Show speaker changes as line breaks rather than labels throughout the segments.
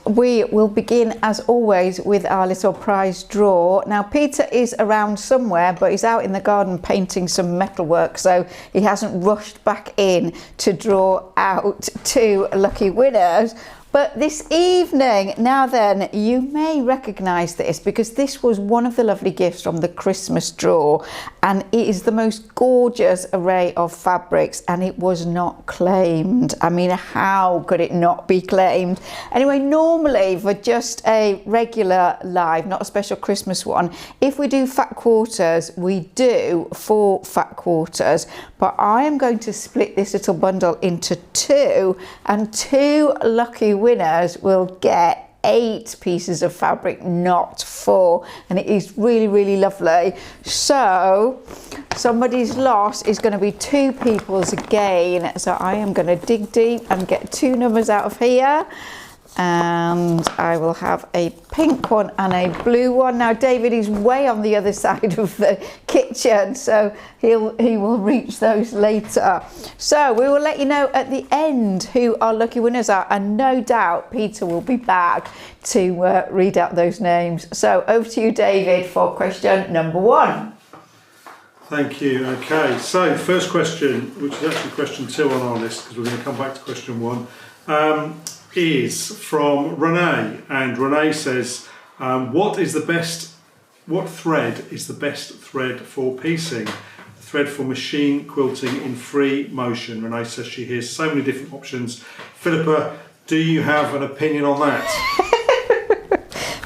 we will begin as always with our little prize draw. Now Peter is around somewhere, but he's out in the garden painting some metalwork, so he hasn't rushed back in to draw out 2 lucky winners. But this evening, now then, you may recognise this because this was one of the lovely gifts from the Christmas draw, and it is the most gorgeous array of fabrics, and it was not claimed. I mean, how could it not be claimed? Anyway, normally for just a regular live, not a special Christmas one, if we do fat quarters, we do 4 fat quarters, but I am going to split this little bundle into 2, and 2 lucky winners will get 8 pieces of fabric, not 4, and it is really, really lovely. So somebody's loss is going to be 2 people's again, so I am going to dig deep and get 2 numbers out of here, and I will have a pink one and a blue one. Now David is way on the other side of the kitchen, so he will reach those later. So we will let you know at the end who our lucky winners are, and no doubt Peter will be back to read out those names. So over to you, David, for question number 1.
Thank you. Okay, so first question, which is actually question 2 on our list, because we're going to come back to question 1, is from Renee, and Renee says, what thread is the best thread for piecing? Thread for machine quilting in free motion. Renee says she hears so many different options. Philippa, do you have an opinion on that?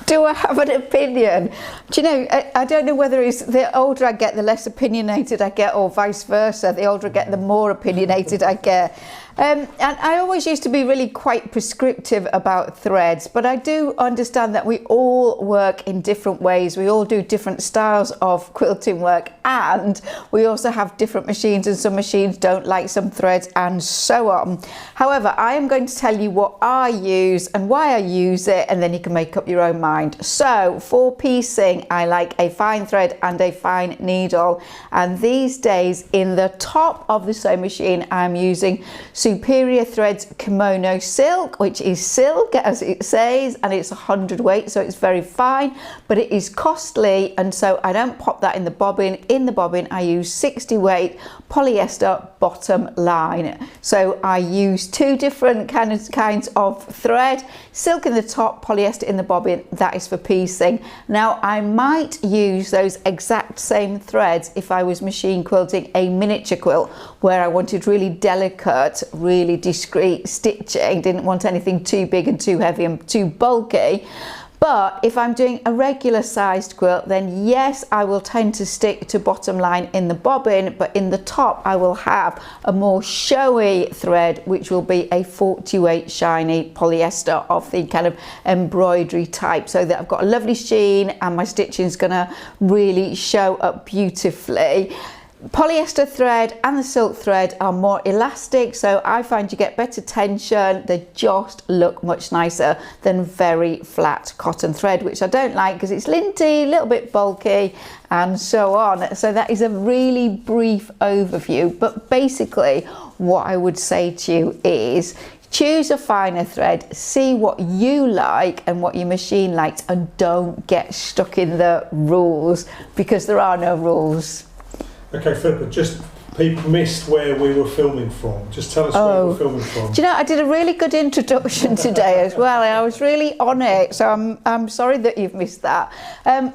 Do I have an opinion? Do you know, I don't know whether it's the older I get, the less opinionated I get, or vice versa. The older I get, the more opinionated I get. And I always used to be really quite prescriptive about threads, but I do understand that we all work in different ways. We all do different styles of quilting work, and we also have different machines, and some machines don't like some threads, and so on. However, I am going to tell you what I use and why I use it, and then you can make up your own mind. So for piecing, I like a fine thread and a fine needle, and these days in the top of the sewing machine I'm using Superior Threads Kimono Silk, which is silk as it says, and it's 100 weight, so it's very fine, but it is costly, and so I don't pop that in the bobbin. In the bobbin I use 60 weight polyester bottom line. So I use 2 different kinds of thread, silk in the top, polyester in the bobbin. That is for piecing. Now I might use those exact same threads if I was machine quilting a miniature quilt where I wanted really delicate, really discreet stitching, didn't want anything too big and too heavy and too bulky. But if I'm doing a regular sized quilt, then yes, I will tend to stick to bottom line in the bobbin, but in the top I will have a more showy thread, which will be a 40 weight shiny polyester of the kind of embroidery type, so that I've got a lovely sheen and my stitching is going to really show up beautifully. Polyester thread and the silk thread are more elastic, so I find you get better tension. They just look much nicer than very flat cotton thread, which I don't like because it's linty, a little bit bulky, and so on. So that is a really brief overview, but basically what I would say to you is choose a finer thread, see what you like and what your machine likes, and don't get stuck in the rules, because there are no rules.
Okay, Philippa, just people missed where we were filming from. Just tell us where we're filming from.
Do you know, I did a really good introduction today as well, and I was really on it, so I'm sorry that you've missed that.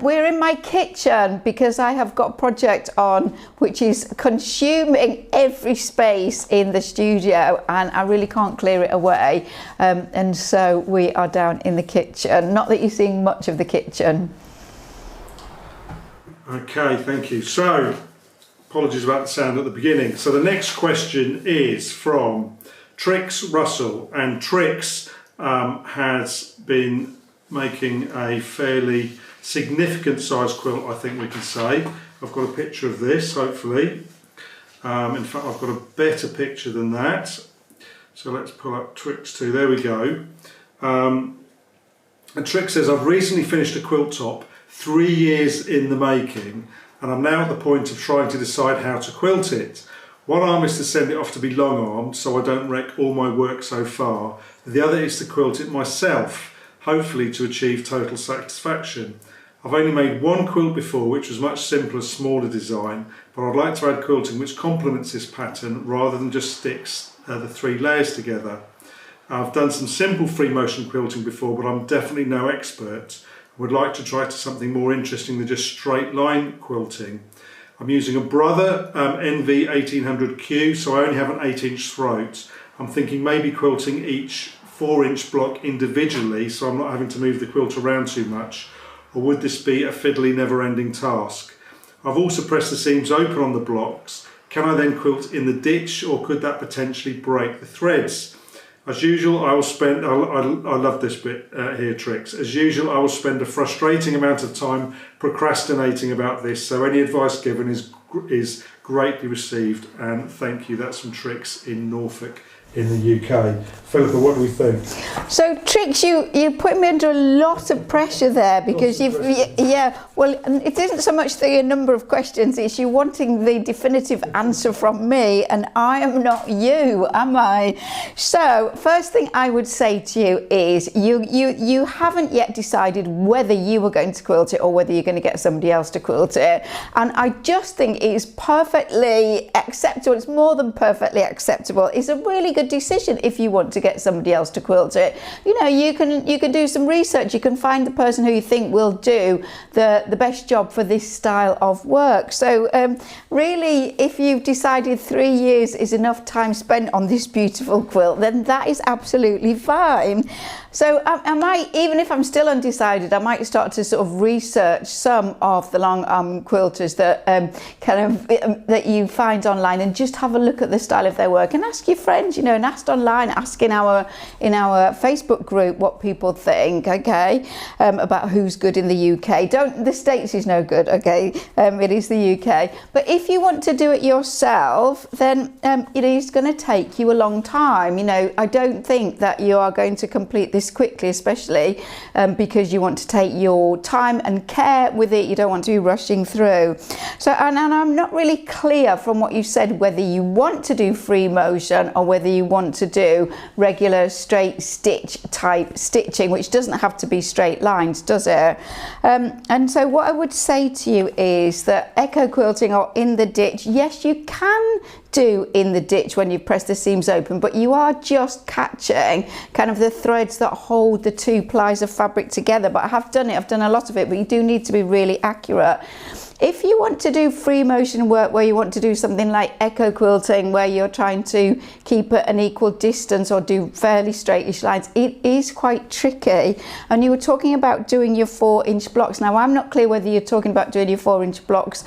We're in my kitchen because I have got a project on which is consuming every space in the studio, and I really can't clear it away, and so we are down in the kitchen. Not that you're seeing much of the kitchen.
Okay, thank you. So, apologies about the sound at the beginning. So the next question is from Trix Russell, and Trix has been making a fairly significant size quilt, I think we can say. I've got a picture of this, hopefully. In fact, I've got a better picture than that. So let's pull up Trix 2, there we go. And Trix says, I've recently finished a quilt top, 3 years in the making, and I'm now at the point of trying to decide how to quilt it. One arm is to send it off to be long armed so I don't wreck all my work so far. The other is to quilt it myself. hopefully to achieve total satisfaction. I've only made one quilt before, which was much simpler, smaller design, but I'd like to add quilting which complements this pattern rather than just sticks the 3 layers together. I've done some simple free motion quilting before, but I'm definitely no expert. I would like to try something more interesting than just straight line quilting. I'm using a Brother NV 1800Q, so I only have an 8-inch throat. I'm thinking maybe quilting each 4-inch block individually, so I'm not having to move the quilt around too much. Or would this be a fiddly, never-ending task? I've also pressed the seams open on the blocks. Can I then quilt in the ditch, or could that potentially break the threads? As usual, I will spend, I love this bit here, Trix. As usual, I will spend a frustrating amount of time procrastinating about this, so any advice given is greatly received, and thank you. That's from Trix in Norfolk in the UK. Philippa, what do we think?
So Trix, you put me under a lot of pressure there, because well, it isn't so much the number of questions, it's you wanting the definitive answer from me, and I am not you, am I? So first thing I would say to you is you haven't yet decided whether you were going to quilt it or whether you're going to get somebody else to quilt it, and I just think it's perfectly acceptable. It's more than perfectly acceptable. It's a really good decision if you want to get somebody else to quilt it. You know, you can do some research, you can find the person who you think will do the best job for this style of work. So really, if you've decided 3 years is enough time spent on this beautiful quilt, then that is absolutely fine. So I might, even if I'm still undecided, I might start to sort of research some of the long arm quilters that that you find online, and just have a look at the style of their work, and ask your friends, you know, and ask online, ask in our Facebook group what people think, okay, about who's good in the UK. The States is no good, okay, it is the UK. But if you want to do it yourself, then it is going to take you a long time. You know, I don't think that you are going to complete this quickly, especially because you want to take your time and care with it. You don't want to be rushing through. So, and I'm not really clear from what you said whether you want to do free motion or whether you want to do regular straight stitch type stitching, which doesn't have to be straight lines, does it? And so what I would say to you is that echo quilting or in the ditch, yes, you can do in the ditch when you press the seams open, but you are just catching kind of the threads that hold the 2 plies of fabric together. But I have done it, I've done a lot of it, but you do need to be really accurate. If you want to do free motion work where you want to do something like echo quilting, where you're trying to keep at an equal distance or do fairly straightish lines, it is quite tricky. And you were talking about doing your 4-inch blocks. Now, I'm not clear whether you're talking about doing your 4-inch blocks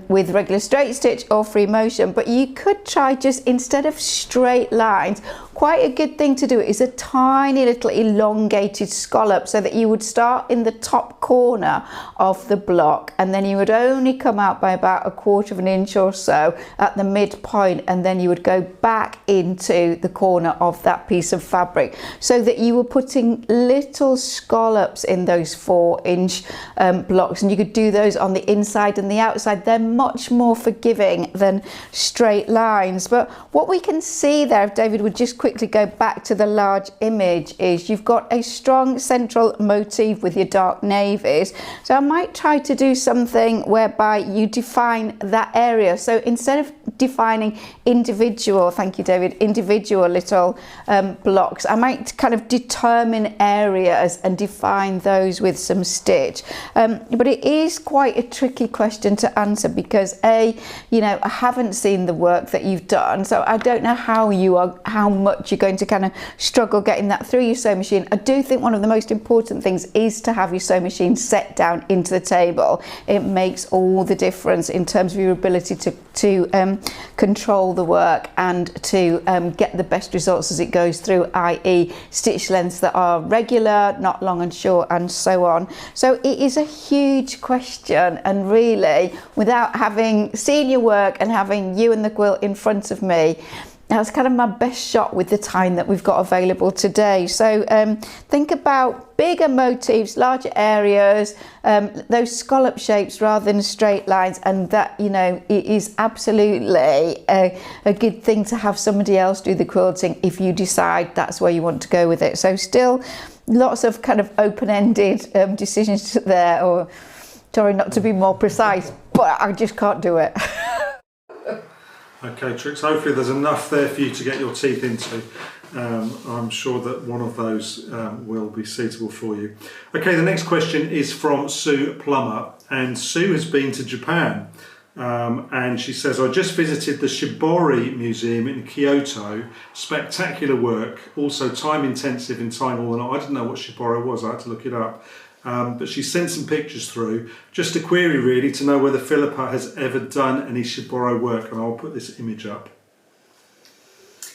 with regular straight stitch or free motion, but you could try, just instead of straight lines, quite a good thing to do is a tiny little elongated scallop, so that you would start in the top corner of the block, and then you would only come out by about 1/4 of an inch or so at the midpoint, and then you would go back into the corner of that piece of fabric, so that you were putting little scallops in those 4-inch blocks, and you could do those on the inside and the outside. They're much more forgiving than straight lines. But what we can see there, if David would just quickly go back to the large image, is you've got a strong central motif with your dark navies. So I might try to do something whereby you define that area. So instead of defining individual, thank you David, individual little blocks, I might kind of determine areas and define those with some stitch. But it is quite a tricky question to answer, because you know, I haven't seen the work that you've done, so I don't know how much you're going to kind of struggle getting that through your sewing machine. I do think one of the most important things is to have your sewing machine set down into the table. It makes all the difference in terms of your ability to control the work and to get the best results as it goes through, i.e. stitch lengths that are regular, not long and short, and so on. So it is a huge question, and really, without having seen your work and having you and the quilt in front of me, that's kind of my best shot with the time that we've got available today. So think about bigger motifs, larger areas, those scallop shapes rather than straight lines, and that, you know, it is absolutely a good thing to have somebody else do the quilting if you decide that's where you want to go with it. So still lots of kind of open-ended decisions there, or sorry not to be more precise, but I just can't do it.
Okay, Trix, hopefully there's enough there for you to get your teeth into. I'm sure that one of those will be suitable for you. Okay, the next question is from Sue Plummer, and Sue has been to Japan, and she says, I just visited the Shibbori Museum in Kyoto. Spectacular work, also time intensive in tying all the knot. I didn't know what Shibbori was, I had to look it up. But she sent some pictures through. Just a query really to know whether Philippa has ever done any Shibbori work, and I'll put this image up.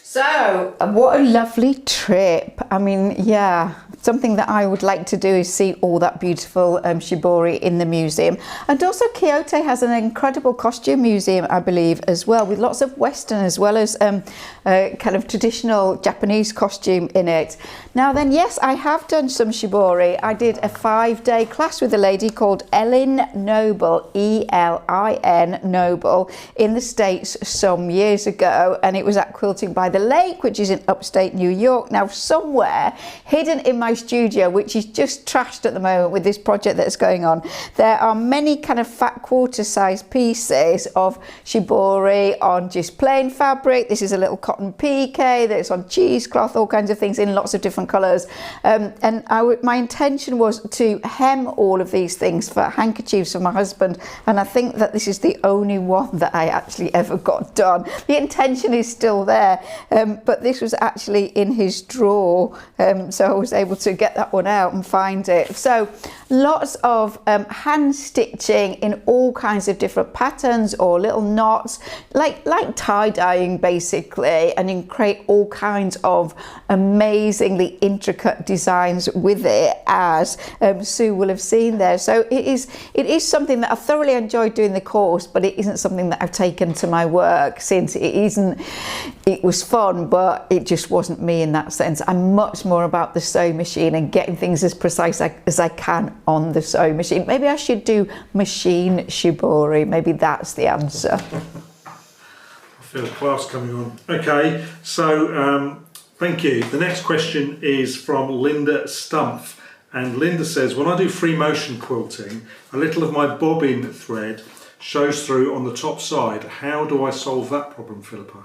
So, what a lovely trip. I mean, yeah, something that I would like to do is see all that beautiful shibbori in the museum. And also Kyoto has an incredible costume museum, I believe, as well, with lots of Western as well as kind of traditional Japanese costume in it. Now then, yes, I have done some shibbori. I did a 5-day class with a lady called Ellen Noble, E-L-I-N Noble, in the States some years ago, and it was at Quilting by the Lake, which is in upstate New York. Now, somewhere hidden in my studio, which is just trashed at the moment with this project that's going on, there are many kind of fat quarter size pieces of shibbori on just plain fabric. This is a little cotton pique that's on cheesecloth, all kinds of things in lots of different colours, and my intention was to hem all of these things for handkerchiefs for my husband, and I think that this is the only one that I actually ever got done. The intention is still there, but this was actually in his drawer, so I was able to get that one out and find it. So lots of hand stitching in all kinds of different patterns or little knots, like tie-dyeing basically, and you can create all kinds of amazingly intricate designs with it, as Sue will have seen there. So it is something that I thoroughly enjoyed doing the course, but it isn't something that I've taken to my work since. It was fun, but it just wasn't me in that sense. I'm much more about the sewing machine and getting things as precise as I can on the sewing machine. Maybe I should do machine shibbori. Maybe that's the answer.
I feel a class coming on. Okay, so thank you. The next question is from Linda Stumpf, and Linda says, when I do free motion quilting, a little of my bobbin thread shows through on the top side. How do I solve that problem, Philippa?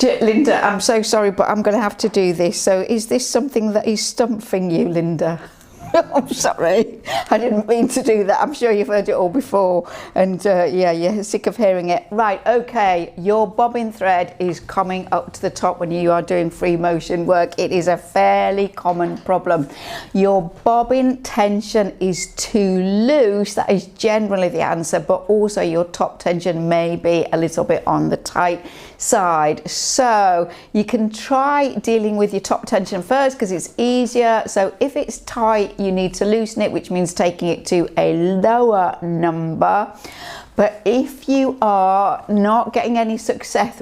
Linda, I'm so sorry, but I'm going to have to do this. So is this something that is stumping you, Linda? I'm sorry, I didn't mean to do that. I'm sure you've heard it all before, and yeah, you're sick of hearing it. Right, okay, your bobbin thread is coming up to the top when you are doing free motion work. It is a fairly common problem. Your bobbin tension is too loose. That is generally the answer, but also your top tension may be a little bit on the tight side. So you can try dealing with your top tension first because it's easier. So if it's tight, you need to loosen it, which means taking it to a lower number. But if you are not getting any success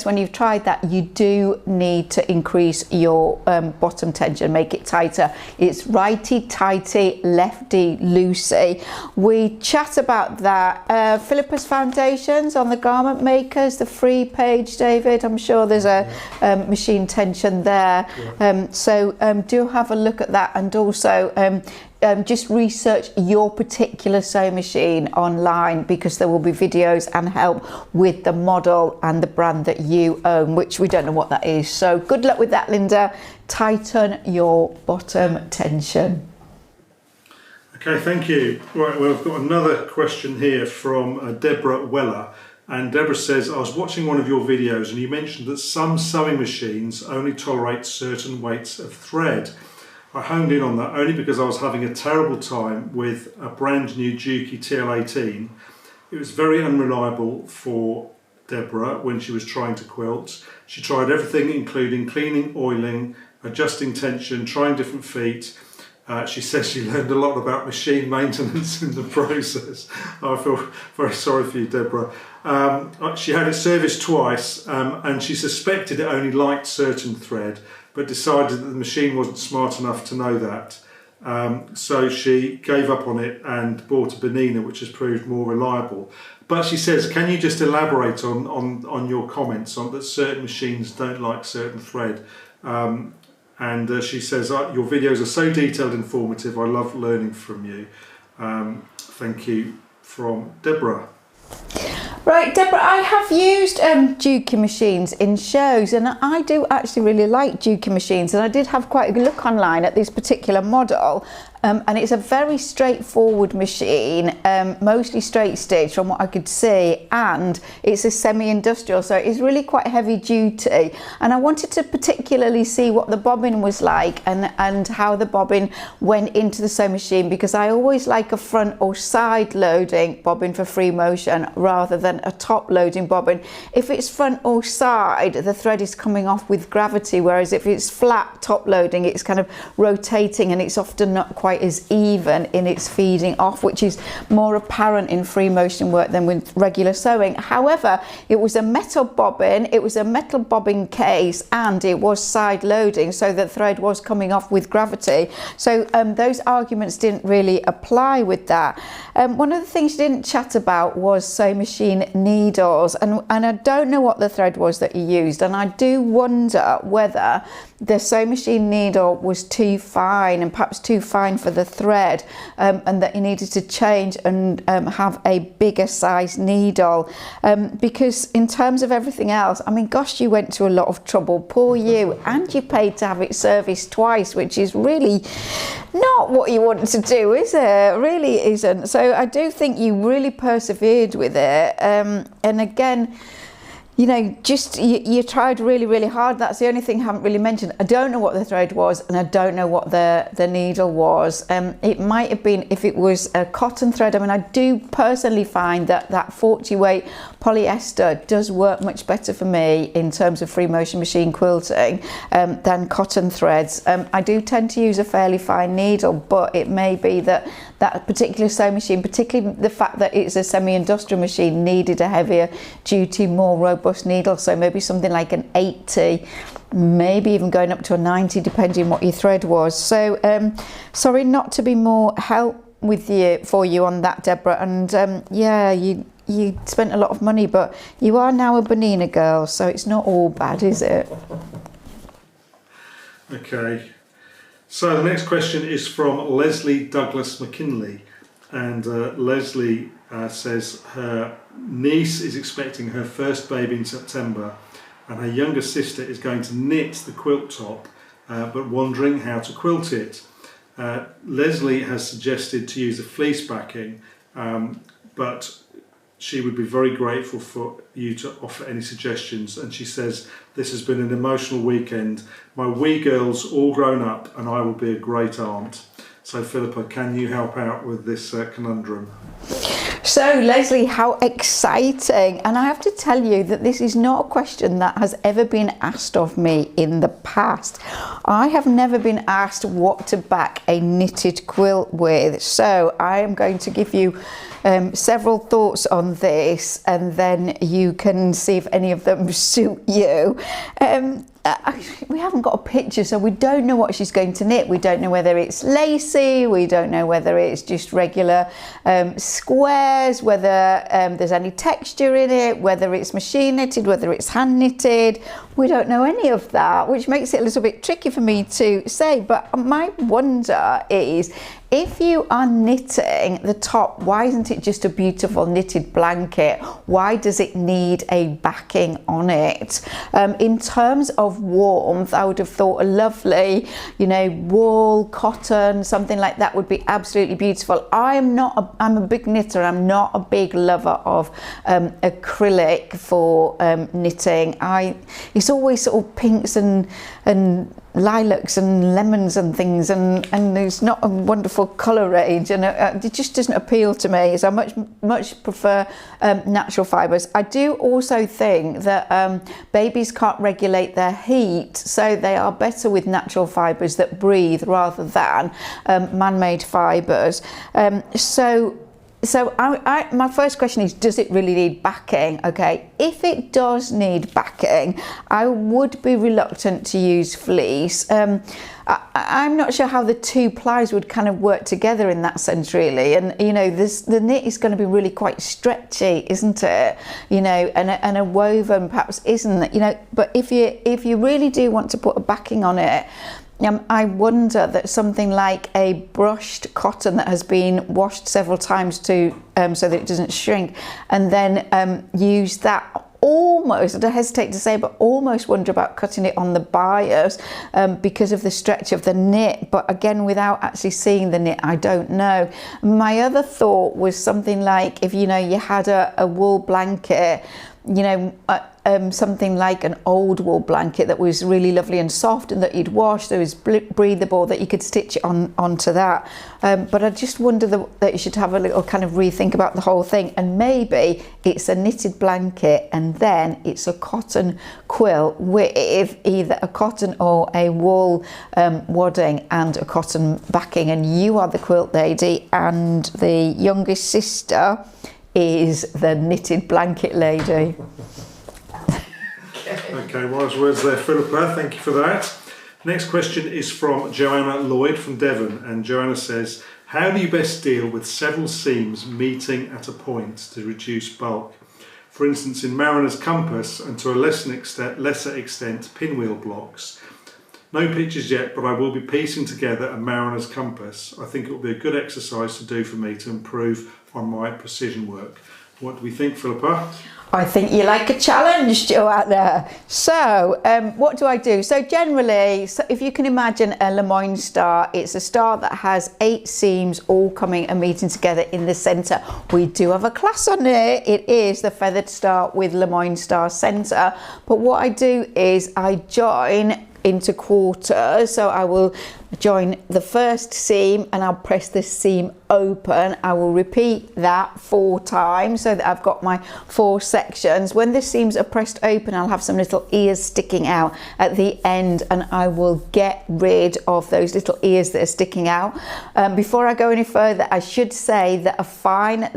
when you've tried that, you do need to increase your bottom tension, make it tighter. It's righty tighty, lefty loosey. We chat about that. Philippa's Foundations on the Garment Makers, the free page, David. I'm sure there's a machine tension there. So do have a look at that, and also just research your particular sewing machine online, because there will be videos and help with the model and the brand that you own, which we don't know what that is. So good luck with that, Linda. Tighten your bottom tension.
Okay, thank you. Right, well, I've got another question here from Deborah Weller. And Deborah says, I was watching one of your videos and you mentioned that some sewing machines only tolerate certain weights of thread. I honed in on that only because I was having a terrible time with a brand new Juki TL18. It was very unreliable for Deborah when she was trying to quilt. She tried everything, including cleaning, oiling, adjusting tension, trying different feet. She says she learned a lot about machine maintenance in the process. I feel very sorry for you, Deborah. She had it serviced twice, and she suspected it only liked certain thread, but decided that the machine wasn't smart enough to know that. So she gave up on it and bought a Benina, which has proved more reliable. But she says, can you just elaborate on your comments on that certain machines don't like certain thread? and she says, your videos are so detailed and informative. I love learning from you. Thank you, from Deborah.
Right, Deborah, I have used Juki machines in shows, and I do actually really like Juki machines, and I did have quite a good look online at this particular model. And it's a very straightforward machine, mostly straight stitch from what I could see, and it's a semi-industrial, so it's really quite heavy duty. And I wanted to particularly see what the bobbin was like and how the bobbin went into the sewing machine, because I always like a front or side loading bobbin for free motion rather than a top loading bobbin. If it's front or side, the thread is coming off with gravity, whereas if it's flat top loading, it's kind of rotating and it's often not quite as even in its feeding off, which is more apparent in free motion work than with regular sewing. However, it was a metal bobbin, it was a metal bobbin case, and it was side loading, so the thread was coming off with gravity. So those arguments didn't really apply with that. One of the things you didn't chat about was sewing machine needles, and I don't know what the thread was that you used, and I do wonder whether the sewing machine needle was too fine, and perhaps too fine for the thread, and that you needed to change and have a bigger size needle, because in terms of everything else, I mean, gosh, you went to a lot of trouble, poor you, and you paid to have it serviced twice, which is really not what you want to do, is it? It really isn't. So I do think you really persevered with it, and again, you know, just you tried really, really hard. That's the only thing I haven't really mentioned. I don't know what the thread was, and I don't know what the needle was. It might have been, if it was a cotton thread. I mean, I do personally find that 40 weight polyester does work much better for me in terms of free motion machine quilting than cotton threads. I do tend to use a fairly fine needle, but it may be that particular sewing machine, particularly the fact that it's a semi-industrial machine, needed a heavier duty, more robust needle. So maybe something like an 80, maybe even going up to a 90, depending on what your thread was. So sorry not to be more help for you on that, Deborah. And yeah, you spent a lot of money, but you are now a Bonina girl, so it's not all bad, is it?
Okay. So the next question is from Leslie Douglas McKinley, and Leslie says her niece is expecting her first baby in September, and her younger sister is going to knit the quilt top, but wondering how to quilt it. Leslie has suggested to use a fleece backing, but she would be very grateful for you to offer any suggestions. And she says, this has been an emotional weekend. My wee girl's all grown up and I will be a great aunt. So Philippa, can you help out with this conundrum?
So Leslie, how exciting. And I have to tell you that this is not a question that has ever been asked of me in the past. I have never been asked what to back a knitted quilt with. So I am going to give you several thoughts on this, and then you can see if any of them suit you. We haven't got a picture, so we don't know what she's going to knit. We don't know whether it's lacy, we don't know whether it's just regular squares, whether there's any texture in it, whether it's machine knitted, whether it's hand knitted. We don't know any of that, which makes it a little bit tricky for me to say. But my wonder is, if you are knitting the top, why isn't it just a beautiful knitted blanket? Why does it need a backing on it? In terms of warmth, I would have thought a lovely, you know, wool, cotton, something like that would be absolutely beautiful. I'm a big knitter. I'm not a big lover of acrylic for knitting. It's always sort of pinks and lilacs and lemons and things, and there's not a wonderful colour range, and it just doesn't appeal to me. So I much prefer natural fibres. I do also think that babies can't regulate their heat, so they are better with natural fibres that breathe rather than man-made fibres. So my first question is, does it really need backing? Okay, if it does need backing, I would be reluctant to use fleece. I'm not sure how the two plies would kind of work together in that sense, really. And you know, the knit is going to be really quite stretchy, isn't it? You know, and a woven perhaps isn't. You know, but if you really do want to put a backing on it, I wonder that something like a brushed cotton that has been washed several times to so that it doesn't shrink, and then use that. Almost, I hesitate to say, but almost wonder about cutting it on the bias because of the stretch of the knit. But again, without actually seeing the knit, I don't know. My other thought was something like if you had a wool blanket, something like an old wool blanket that was really lovely and soft and that you'd wash, that was breathable, that you could stitch it onto that. But I just wonder that you should have a little kind of rethink about the whole thing, and maybe it's a knitted blanket and then it's a cotton quilt with either a cotton or a wool wadding and a cotton backing, and you are the quilt lady and the youngest sister is the knitted blanket lady.
Okay, wise words there, Philippa. Thank you for that. Next question is from Joanna Lloyd from Devon, and Joanna says, how do you best deal with several seams meeting at a point to reduce bulk? For instance, in Mariner's compass and to a lesser extent pinwheel blocks. No pictures yet, but I will be piecing together a Mariner's compass. I think it will be a good exercise to do for me to improve on my precision work. What do we think, Philippa?
I think you like a challenge, Joanna. So what do I do? So generally, if you can imagine a Lemoyne star, it's a star that has 8 seams all coming and meeting together in the centre. We do have a class on it. It is the feathered star with Lemoyne star centre. But what I do is I join into quarters. So I will join the first seam and I'll press the seam open. I will repeat that 4 times so that I've got my 4 sections. When the seams are pressed open, I'll have some little ears sticking out at the end, and I will get rid of those little ears that are sticking out. Before I go any further, I should say that the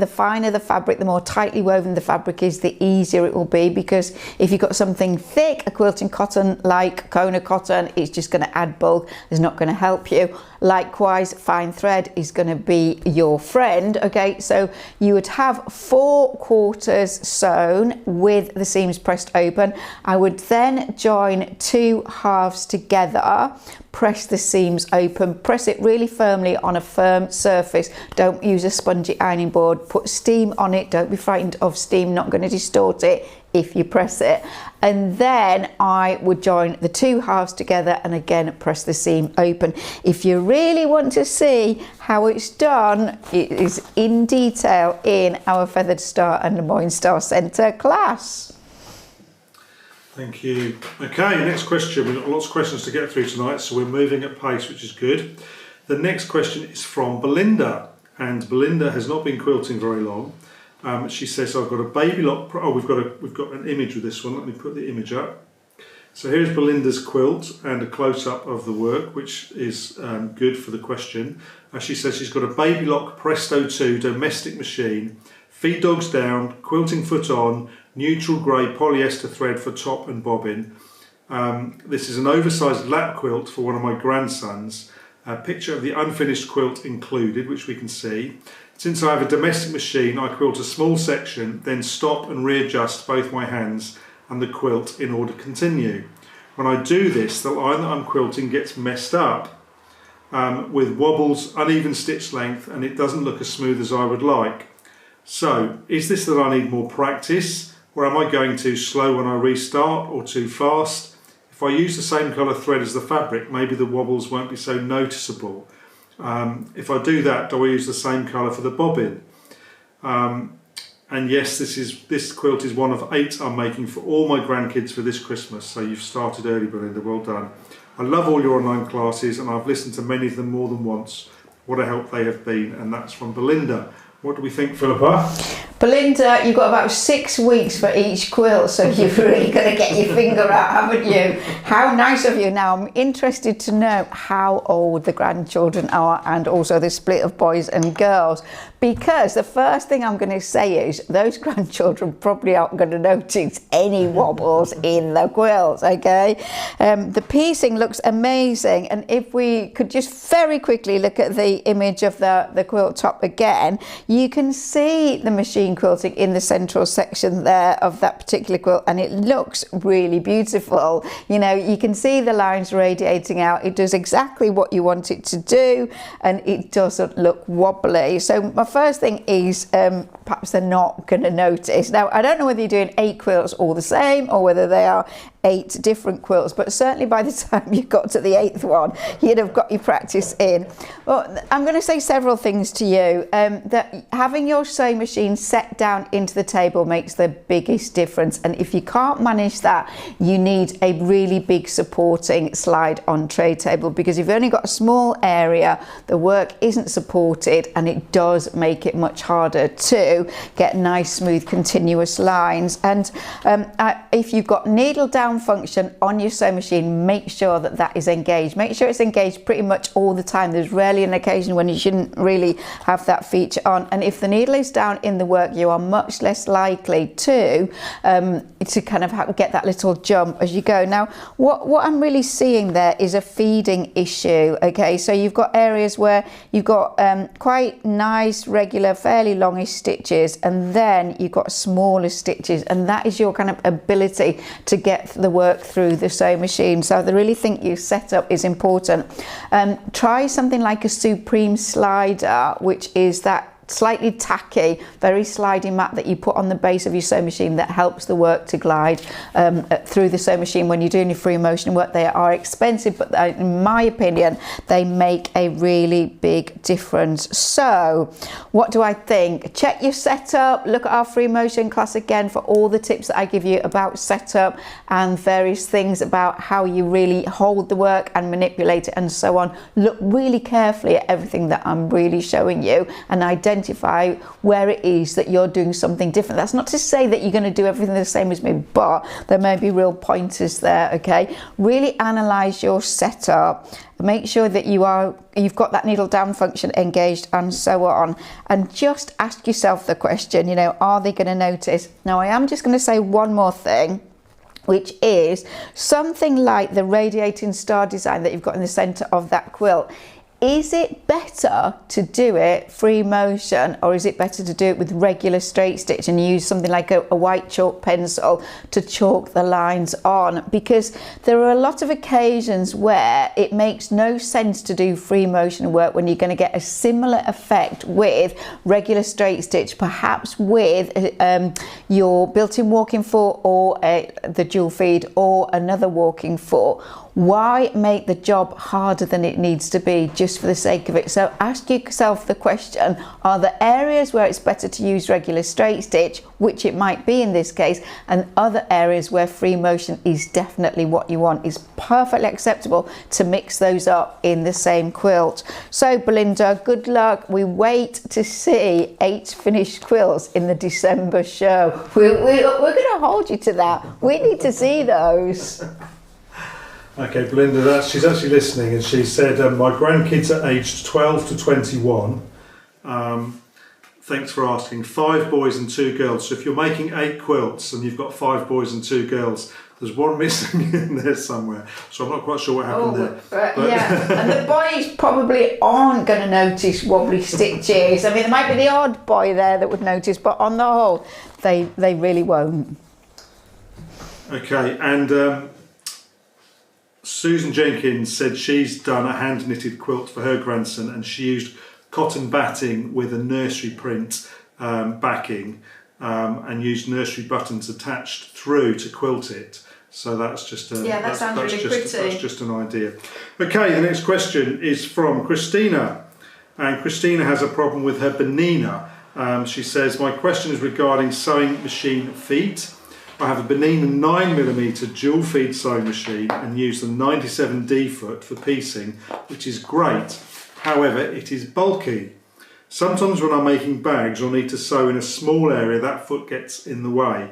finer the fabric, the more tightly woven the fabric is, the easier it will be, because if you've got something thick, a quilting cotton like Kona cotton, it's just going to add bulk. It's not going to help you. Likewise, fine thread is going to be your friend. Okay, so you would have 4 quarters sewn with the seams pressed open. I would then join 2 halves together, press the seams open, press it really firmly on a firm surface. Don't use a spongy ironing board. Put steam on it. Don't be frightened of steam, not going to distort it if you press it. And then I would join the 2 halves together and again press the seam open. If you really want to see how it's done, it is in detail in our Feathered Star and Lemoyne Star Centre class.
Thank you. Okay, next question. We've got lots of questions to get through tonight, so we're moving at pace, which is good. The next question is from Belinda, and Belinda has not been quilting very long. She says, I've got a baby lock. Oh, we've got an image with this one. Let me put the image up. So here's Belinda's quilt and a close-up of the work, which is good for the question. She says she's got a baby lock Presto 2 domestic machine, feed dogs down, quilting foot on, neutral grey polyester thread for top and bobbin. This is an oversized lap quilt for one of my grandsons. A picture of the unfinished quilt included, which we can see. Since I have a domestic machine, I quilt a small section, then stop and readjust both my hands and the quilt in order to continue. When I do this, the line that I'm quilting gets messed up with wobbles, uneven stitch length, and it doesn't look as smooth as I would like. So, is this that I need more practice, or am I going too slow when I restart, or too fast? If I use the same colour thread as the fabric, maybe the wobbles won't be so noticeable. If I do that, do I use the same colour for the bobbin? And yes, this quilt is one of 8 I'm making for all my grandkids for this Christmas. So you've started early, Belinda. Well done. I love all your online classes, and I've listened to many of them more than once. What a help they have been. And that's from Belinda. What do we think, Philippa?
Belinda, you've got about 6 weeks for each quilt, so you've really got to get your finger out, haven't you? How nice of you. Now, I'm interested to know how old the grandchildren are, and also the split of boys and girls, because the first thing I'm going to say is those grandchildren probably aren't going to notice any wobbles in the quilts, okay? The piecing looks amazing, and if we could just very quickly look at the image of the quilt top again, you can see the machine machine quilting in the central section there of that particular quilt, and it looks really beautiful. You know, you can see the lines radiating out. It does exactly what you want it to do, and it doesn't look wobbly. So my first thing is perhaps they're not going to notice. Now, I don't know whether you're doing 8 quilts all the same or whether they are 8 different quilts, but certainly by the time you got to the 8th one, you'd have got your practice in. Well, I'm going to say several things to you. That having your sewing machine set down into the table makes the biggest difference, and if you can't manage that, you need a really big supporting slide on tray table, because if you've only got a small area, the work isn't supported, and it does make it much harder to get nice, smooth, continuous lines. And if you've got needle down function on your sewing machine, make sure that that is engaged. Make sure it's engaged pretty much all the time. There's rarely an occasion when you shouldn't really have that feature on, and if the needle is down in the work, you are much less likely to kind of get that little jump as you go. Now, what I'm really seeing there is a feeding issue. Okay, so you've got areas where you've got quite nice, regular, fairly longish stitches, and then you've got smaller stitches, and that is your kind of ability to get the work through the sewing machine. So I really think your setup is important. Try something like a Supreme slider, which is that slightly tacky, very slidey mat that you put on the base of your sewing machine that helps the work to glide through the sewing machine when you're doing your free motion work. They are expensive, but in my opinion, they make a really big difference. So what do I think? Check your setup, look at our free motion class again for all the tips that I give you about setup and various things about how you really hold the work and manipulate it and so on. Look really carefully at everything that I'm really showing you and identify where it is that you're doing something different. That's not to say that you're going to do everything the same as me, but there may be real pointers there. Okay, really analyze your setup, make sure that you've got that needle down function engaged and so on, and just ask yourself the question, you know, are they going to notice? Now, I am just going to say one more thing, which is something like the radiating star design that you've got in the center of that quilt. Is it better to do it free motion, or is it better to do it with regular straight stitch and use something like a white chalk pencil to chalk the lines on? Because there are a lot of occasions where it makes no sense to do free motion work when you're going to get a similar effect with regular straight stitch, perhaps with your built-in walking foot or the dual feed or another walking foot. Why make the job harder than it needs to be just for the sake of it? So ask yourself the question, are there areas where it's better to use regular straight stitch, which it might be in this case, and other areas where free motion is definitely what you want? It's perfectly acceptable to mix those up in the same quilt. So Belinda, good luck. We wait to see 8 finished quilts in the December show. We're going to hold you to that. We need to see those.
Okay, Belinda, she's actually listening, and she said, my grandkids are aged 12 to 21. Thanks for asking. 5 boys and 2 girls. So if you're making 8 quilts and you've got 5 boys and 2 girls, there's one missing in there somewhere. So I'm not quite sure what happened there.
Yeah, and the boys probably aren't going to notice wobbly stitches. I mean, there might be the odd boy there that would notice, but on the whole, they really won't.
Okay, and Susan Jenkins said she's done a hand knitted quilt for her grandson, and she used cotton batting with a nursery print backing and used nursery buttons attached through to quilt it. So that's just
that's
just an idea. Okay, the next question is from Christina, and Christina has a problem with her Benina. She says, my question is regarding sewing machine feet. I have a Benina 9mm dual feed sewing machine and use the 97D foot for piecing, which is great. However, it is bulky. Sometimes when I'm making bags or need to sew in a small area, that foot gets in the way.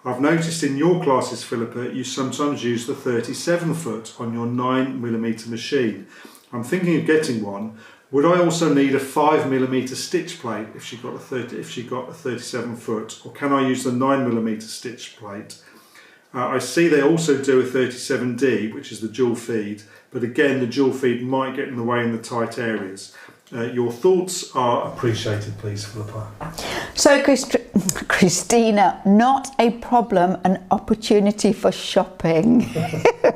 I've noticed in your classes, Philippa, you sometimes use the 37 foot on your 9mm machine. I'm thinking of getting one. Would I also need a 5mm stitch plate if she got a 37 foot, or can I use the 9mm stitch plate? I see they also do a 37D, which is the dual feed, but again the dual feed might get in the way in the tight areas. Your thoughts are appreciated, please, Philippa.
So, Christina, not a problem, an opportunity for shopping.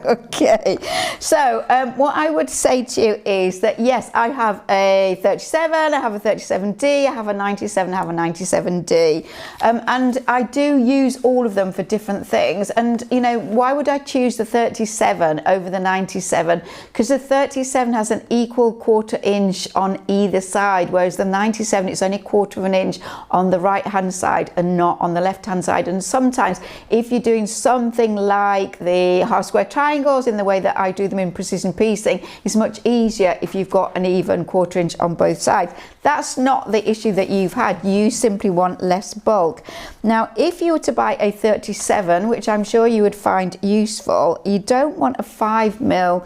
Okay, so what I would say to you is that yes, I have a 37, I have a 37D, I have a 97, I have a 97D, and I do use all of them for different things. And you know, why would I choose the 37 over the 97? Because the 37 has an equal 1/4 inch on either side, whereas the 97, it's only 1/4 inch on the right hand side and not on the left hand side. And sometimes if you're doing something like the half square triangles in the way that I do them in precision piecing, it's much easier if you've got an even 1/4 inch on both sides. That's not the issue that you've had. You simply want less bulk. Now, if you were to buy a 37, which I'm sure you would find useful, you don't want a 5mm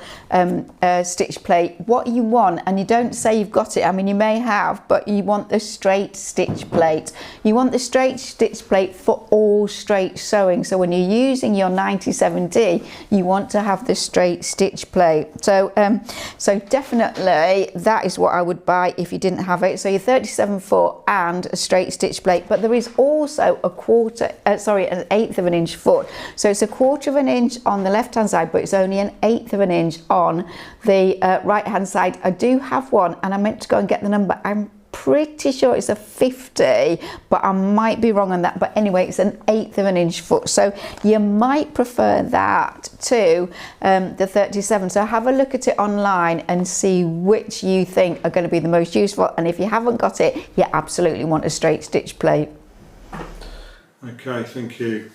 stitch plate. What you want, and you don't say you've got it, I mean you may have, but you want the straight stitch plate. You want the straight stitch plate for all straight sewing. So when you're using your 97D, you want to have the straight stitch plate. So so definitely that is what I would buy if you didn't have it. So your 37 foot and a straight stitch plate, but there is also a an 1/8 of an inch foot. So it's a 1/4 of an inch on the left hand side, but it's only an 1/8 of an inch on the right hand side. I do have one, and I meant to go and get the number. I'm pretty sure it's a 50, but I might be wrong on that. But anyway, it's an 1/8 of an inch foot, so you might prefer that to the 37. So have a look at it online and see which you think are going to be the most useful, and if you haven't got it, you absolutely want a straight stitch plate.
Okay, thank you.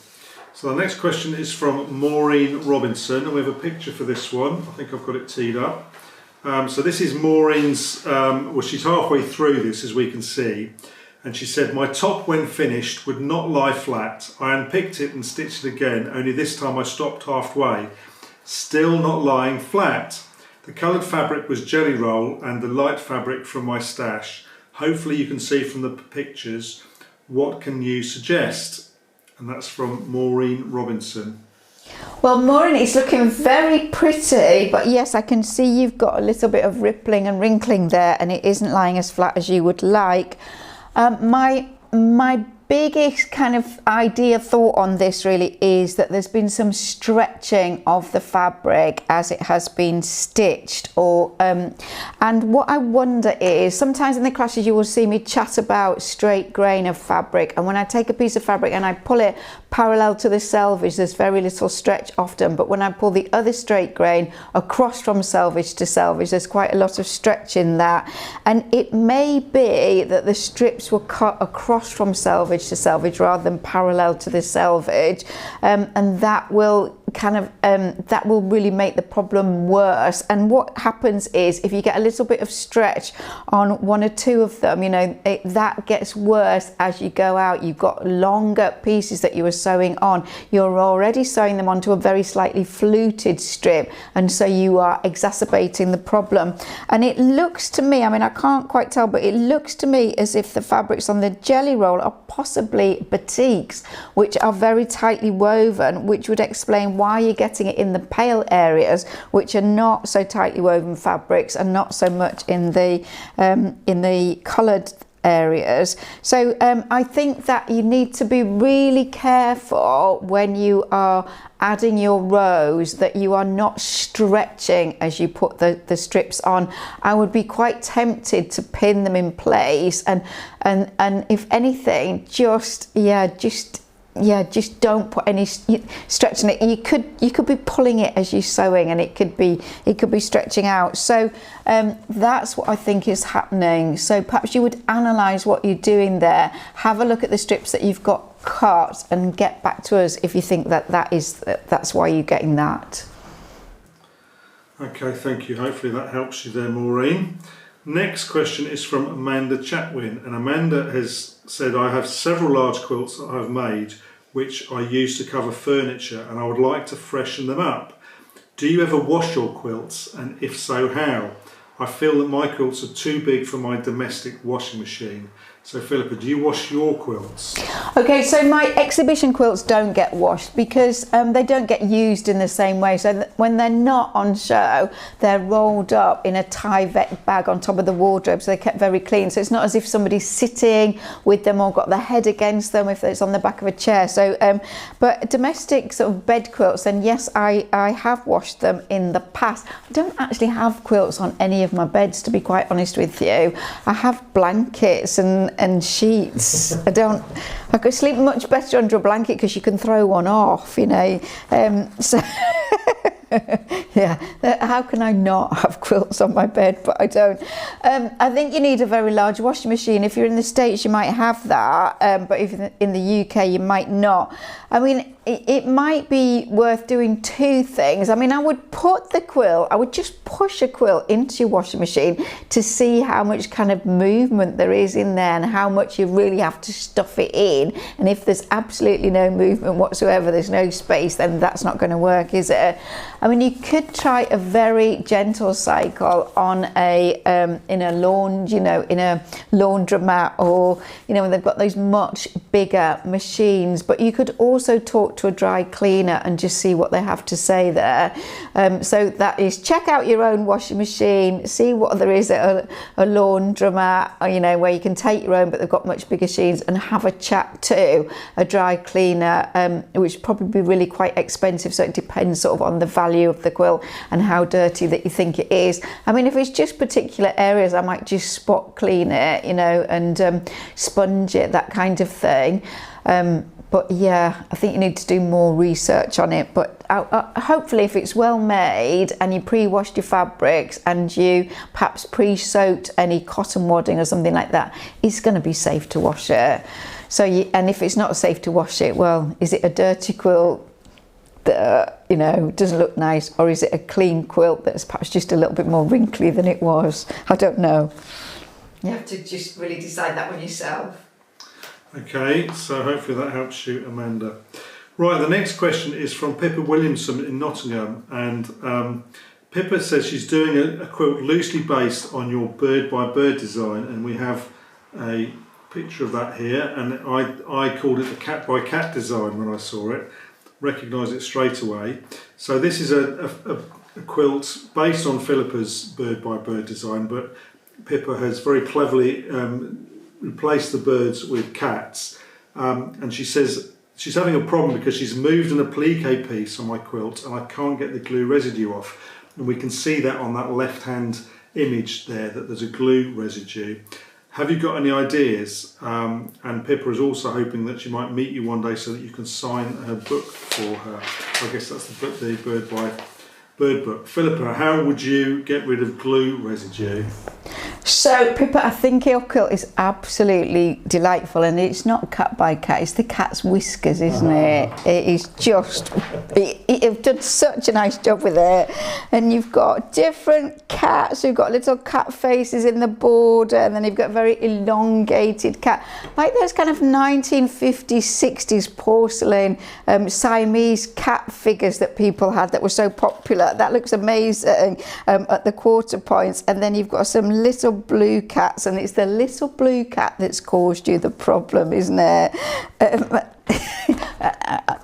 So the next question is from Maureen Robinson, and we have a picture for this one. I think I've got it teed up. So this is Maureen's, well, she's halfway through this, as we can see, and she said, my top when finished would not lie flat. I unpicked it and stitched it again, only this time I stopped halfway. Still not lying flat. The coloured fabric was jelly roll and the light fabric from my stash. Hopefully you can see from the pictures. What can you suggest? And that's from Maureen Robinson.
Well, Maureen, it's looking very pretty, but yes, I can see you've got a little bit of rippling and wrinkling there, and it isn't lying as flat as you would like. My biggest kind of thought on this really is that there's been some stretching of the fabric as it has been stitched, or and what I wonder is, sometimes in the classes you will see me chat about straight grain of fabric, and when I take a piece of fabric and I pull it parallel to the selvage, there's very little stretch often, but when I pull the other straight grain across from selvage to selvage, there's quite a lot of stretch in that. And it may be that the strips were cut across from selvage to selvage rather than parallel to the selvage, and that will that will really make the problem worse. And what happens is, if you get a little bit of stretch on one or two of them, you know, that gets worse as you go out. You've got longer pieces that you were sewing on, you're already sewing them onto a very slightly fluted strip, and so you are exacerbating the problem. And it looks to me, I mean I can't quite tell, but it looks to me as if the fabrics on the jelly roll are possibly batiks, which are very tightly woven, which would explain why you're getting it in the pale areas, which are not so tightly woven fabrics and not so much in the coloured areas. So I think that you need to be really careful when you are adding your rows that you are not stretching as you put the strips on. I would be quite tempted to pin them in place, and if anything, just don't put any stretch in it. You could be pulling it as you're sewing, and it could be stretching out. So that's what I think is happening. So perhaps you would analyse what you're doing there, have a look at the strips that you've got cut, and get back to us if you think that's why you're getting that.
Okay, thank you. Hopefully that helps you there, Maureen. Next question is from Amanda Chatwin, and Amanda has said, I have several large quilts that I've made which I use to cover furniture, and I would like to freshen them up. Do you ever wash your quilts, and if so, how? I feel that my quilts are too big for my domestic washing machine. So Philippa, do you wash your quilts?
Okay, so my exhibition quilts don't get washed because they don't get used in the same way. So when they're not on show, they're rolled up in a Tyvek bag on top of the wardrobe, so they're kept very clean. So it's not as if somebody's sitting with them or got their head against them if it's on the back of a chair. So, but domestic sort of bed quilts, then yes, I have washed them in the past. I don't actually have quilts on any of my beds, to be quite honest with you. I have blankets and sheets. I could sleep much better under a blanket because you can throw one off, you know. So yeah, how can I not have quilts on my bed? But I don't. I think you need a very large washing machine. If you're in the States, you might have that, but if you're in the UK, you might not. I mean, it might be worth doing two things. I mean, I would just push a quilt into your washing machine to see how much kind of movement there is in there and how much you really have to stuff it in. And if there's absolutely no movement whatsoever, there's no space, then that's not going to work, is it? I mean, you could try a very gentle cycle on in a laundromat, or, you know, when they've got those much bigger machines. But you could also talk to a dry cleaner and just see what they have to say there. So that is, check out your own washing machine, see what there is at a laundromat, or, you know, where you can take your own but they've got much bigger machines, and have a chat to a dry cleaner, which probably be really quite expensive, so it depends sort of on the value of the quilt and how dirty that you think it is. I mean, if it's just particular areas, I might just spot clean it, you know, and sponge it, that kind of thing. But yeah, I think you need to do more research on it. But hopefully, if it's well made and you pre-washed your fabrics and you perhaps pre-soaked any cotton wadding or something like that, it's going to be safe to wash it. So, and if it's not safe to wash it, well, is it a dirty quilt that, you know, doesn't look nice, or is it a clean quilt that's perhaps just a little bit more wrinkly than it was? I don't know. You have to just really decide that one yourself.
Okay, so hopefully that helps you, Amanda. Right, the next question is from Pippa Williamson in Nottingham, and Pippa says she's doing a quilt loosely based on your bird by bird design, and we have a picture of that here, and I called it the cat by cat design when I saw it, recognised it straight away. So this is a quilt based on Philippa's bird by bird design, but Pippa has very cleverly replace the birds with cats, and she says she's having a problem because she's moved an applique piece on my quilt and I can't get the glue residue off, and we can see that on that left hand image there, that there's a glue residue. Have you got any ideas? And Pippa is also hoping that she might meet you one day so that you can sign her book for her. I guess that's the book, the bird by bird book. Philippa, how would you get rid of glue residue?
So Pippa, I think your quilt is absolutely delightful, and it's not cat by cat, it's the cat's whiskers, isn't it? It is just, you've done such a nice job with it, and you've got different cats, you've got little cat faces in the border, and then you've got very elongated cat, like those kind of 1950s, 60s porcelain Siamese cat figures that people had that were so popular. That looks amazing at the quarter points, and then you've got some little blue cats, and it's the little blue cat that's caused you the problem, isn't it?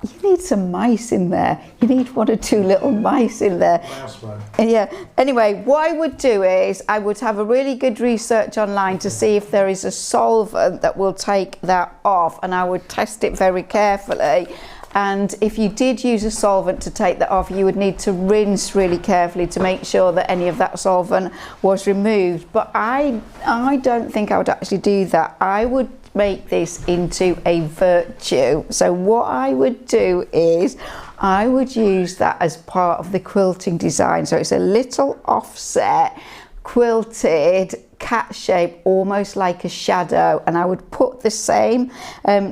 You need some mice in there. You need one or two little mice in there. Yeah. Anyway, what I would do is I would have a really good research online to see if there is a solvent that will take that off, and I would test it very carefully. And if you did use a solvent to take that off, you would need to rinse really carefully to make sure that any of that solvent was removed. But I don't think I would actually do that. I would make this into a virtue. So what I would do is I would use that as part of the quilting design. So it's a little offset, quilted, cat shape, almost like a shadow, and I would put the same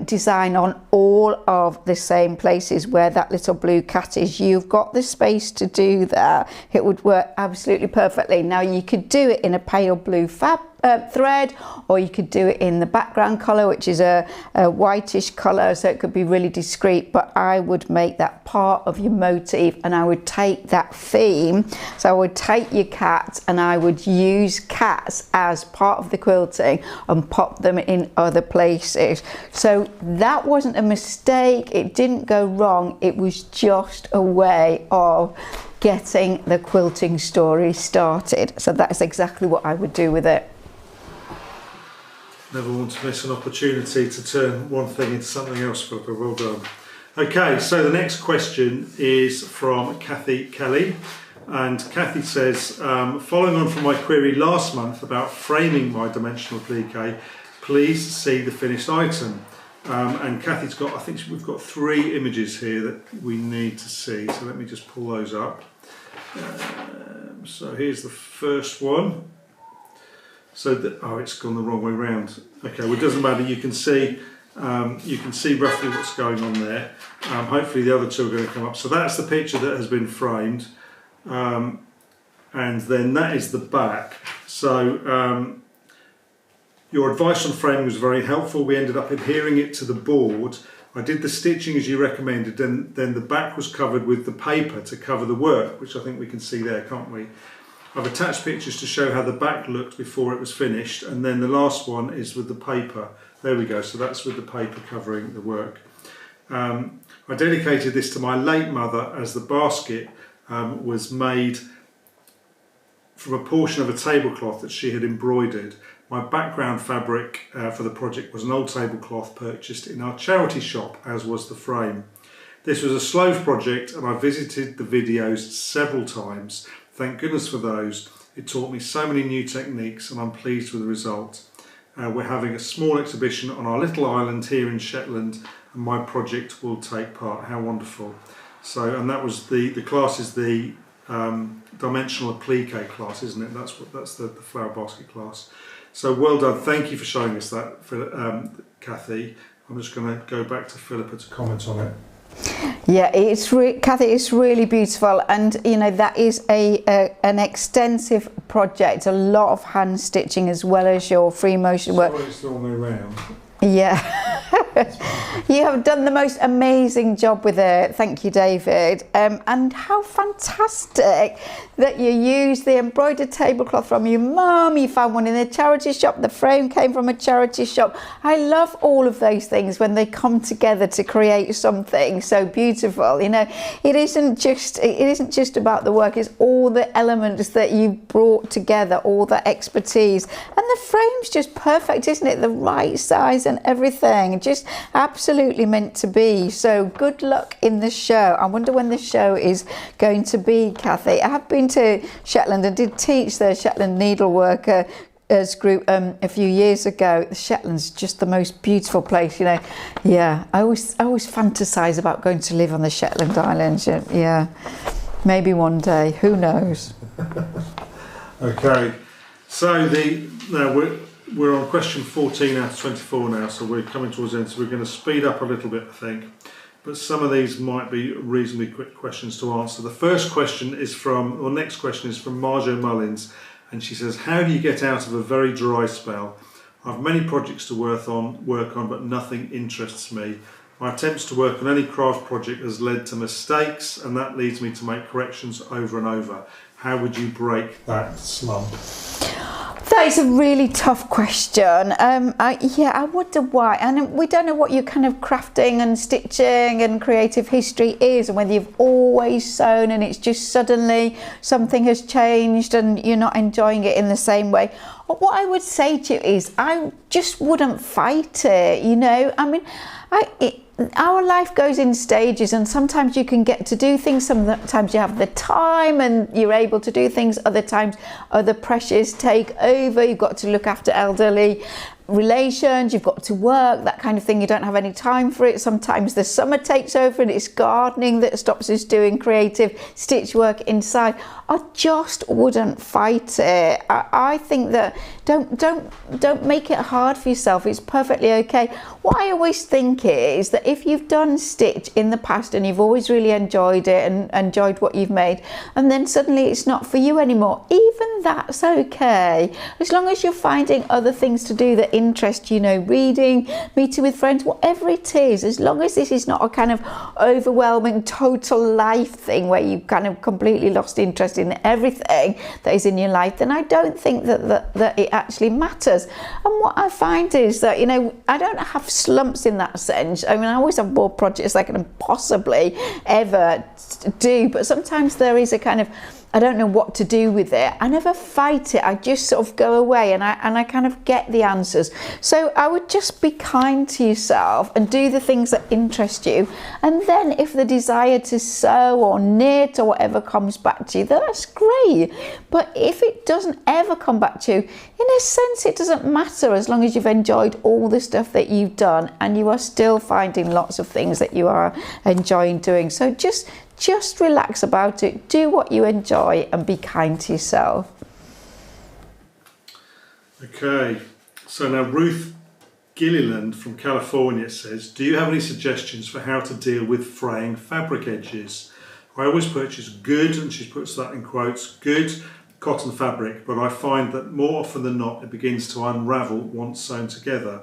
design on all of the same places where that little blue cat is. You've got the space to do that. It would work absolutely perfectly. Now you could do it in a pale blue fabric, thread, or you could do it in the background colour, which is a whitish colour, so it could be really discreet. But I would make that part of your motif, and I would take that theme. So I would take your cats and I would use cats as part of the quilting and pop them in other places. So that wasn't a mistake, it didn't go wrong, it was just a way of getting the quilting story started. So that's exactly what I would do with it.
Never want to miss an opportunity to turn one thing into something else, Philippa. Well done. Okay, so the next question is from Kathy Kelly, and Kathy says, following on from my query last month about framing my dimensional applique, please see the finished item. And Kathy's got, I think we've got 3 images here that we need to see, so let me just pull those up. So here's the first one. So oh, it's gone the wrong way round. Okay, well, it doesn't matter. You can see roughly what's going on there. Hopefully the other 2 are going to come up. So that's the picture that has been framed, and then that is the back. So your advice on framing was very helpful. We ended up adhering it to the board. I did the stitching as you recommended, and then the back was covered with the paper to cover the work, which I think we can see there, can't we? I've attached pictures to show how the back looked before it was finished, and then the last one is with the paper. There we go, so that's with the paper covering the work. I dedicated this to my late mother, as the basket was made from a portion of a tablecloth that she had embroidered. My background fabric for the project was an old tablecloth purchased in our charity shop, as was the frame. This was a slow project, and I visited the videos several times. Thank goodness for those. It taught me so many new techniques, and I'm pleased with the result. We're having a small exhibition on our little island here in Shetland, and my project will take part. How wonderful. So, and that was the class is the dimensional applique class, isn't it? That's the flower basket class. So well done. Thank you for showing us that, Kathy. I'm just going to go back to Philippa to comment on it.
Yeah, Kathy, it's really beautiful, and you know that is an extensive project, a lot of hand stitching as well as your free motion work.
Sorry, it's the wrong way round.
Yeah. You have done the most amazing job with it. Thank you, David. And how fantastic that you used the embroidered tablecloth from your mum. You found one in a charity shop. The frame came from a charity shop. I love all of those things when they come together to create something so beautiful. You know, it isn't just about the work. It's all the elements that you brought together, all the expertise, and the frame's just perfect, isn't it? The right size and everything, just absolutely meant to be. So good luck in the show. I wonder when the show is going to be, Kathy. I have been to Shetland and did teach the Shetland needleworkers group a few years ago. Shetland's just the most beautiful place, you know. Yeah, I always fantasize about going to live on the Shetland Islands. Yeah, maybe one day, who knows.
Okay, so we're on question 14 out of 24 now, so we're coming towards the end, so we're going to speed up a little bit, I think. But some of these might be reasonably quick questions to answer. The first question is next question is from Marjo Mullins, and she says, how do you get out of a very dry spell? I've many projects to work on, but nothing interests me. My attempts to work on any craft project has led to mistakes, and that leads me to make corrections over and over. How would you break that slump?
That is a really tough question. I wonder why. And we don't know what your kind of crafting and stitching and creative history is, and whether you've always sewn and it's just suddenly something has changed and you're not enjoying it in the same way. What I would say to you is I just wouldn't fight it, you know. I mean, our life goes in stages, and sometimes you can get to do things, sometimes you have the time and you're able to do things, other times other pressures take over, you've got to look after elderly relations, you've got to work, that kind of thing, you don't have any time for it. Sometimes the summer takes over and it's gardening that stops us doing creative stitch work inside. I just wouldn't fight it. I think that don't make it hard for yourself. It's perfectly okay. What I always think is that if you've done stitch in the past and you've always really enjoyed it and enjoyed what you've made, and then suddenly it's not for you anymore, even that's okay, as long as you're finding other things to do that interest you, reading, meeting with friends, whatever it is, as long as this is not a kind of overwhelming total life thing where you've kind of completely lost interest in everything that is in your life, then I don't think that it actually matters. And what I find is that, I don't have slumps in that sense. I mean, I always have more projects I can possibly ever do, but sometimes there is a kind of, I don't know what to do with it. I never fight it. I just sort of go away and I kind of get the answers. So I would just be kind to yourself and do the things that interest you. And then if the desire to sew or knit or whatever comes back to you, that's great. But if it doesn't ever come back to you, in a sense, it doesn't matter as long as you've enjoyed all the stuff that you've done and you are still finding lots of things that you are enjoying doing. So just relax about it, do what you enjoy and be kind to yourself.
Okay, so now Ruth Gilliland from California says, do you have any suggestions for how to deal with fraying fabric edges? I always purchase good, and she puts that in quotes, good cotton fabric, but I find that more often than not it begins to unravel once sewn together.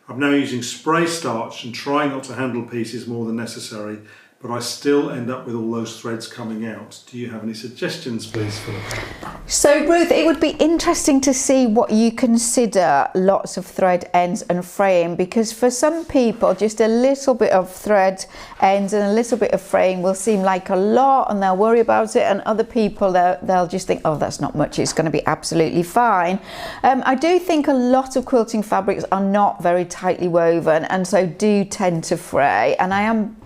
I'm now using spray starch and trying not to handle pieces more than necessary, but I still end up with all those threads coming out. Do you have any suggestions, please, Philippa?
So Ruth, it would be interesting to see what you consider lots of thread ends and fraying, because for some people just a little bit of thread ends and a little bit of fraying will seem like a lot and they'll worry about it, and other people they'll just think, oh, that's not much, it's going to be absolutely fine. I do think a lot of quilting fabrics are not very tightly woven and so do tend to fray, and I am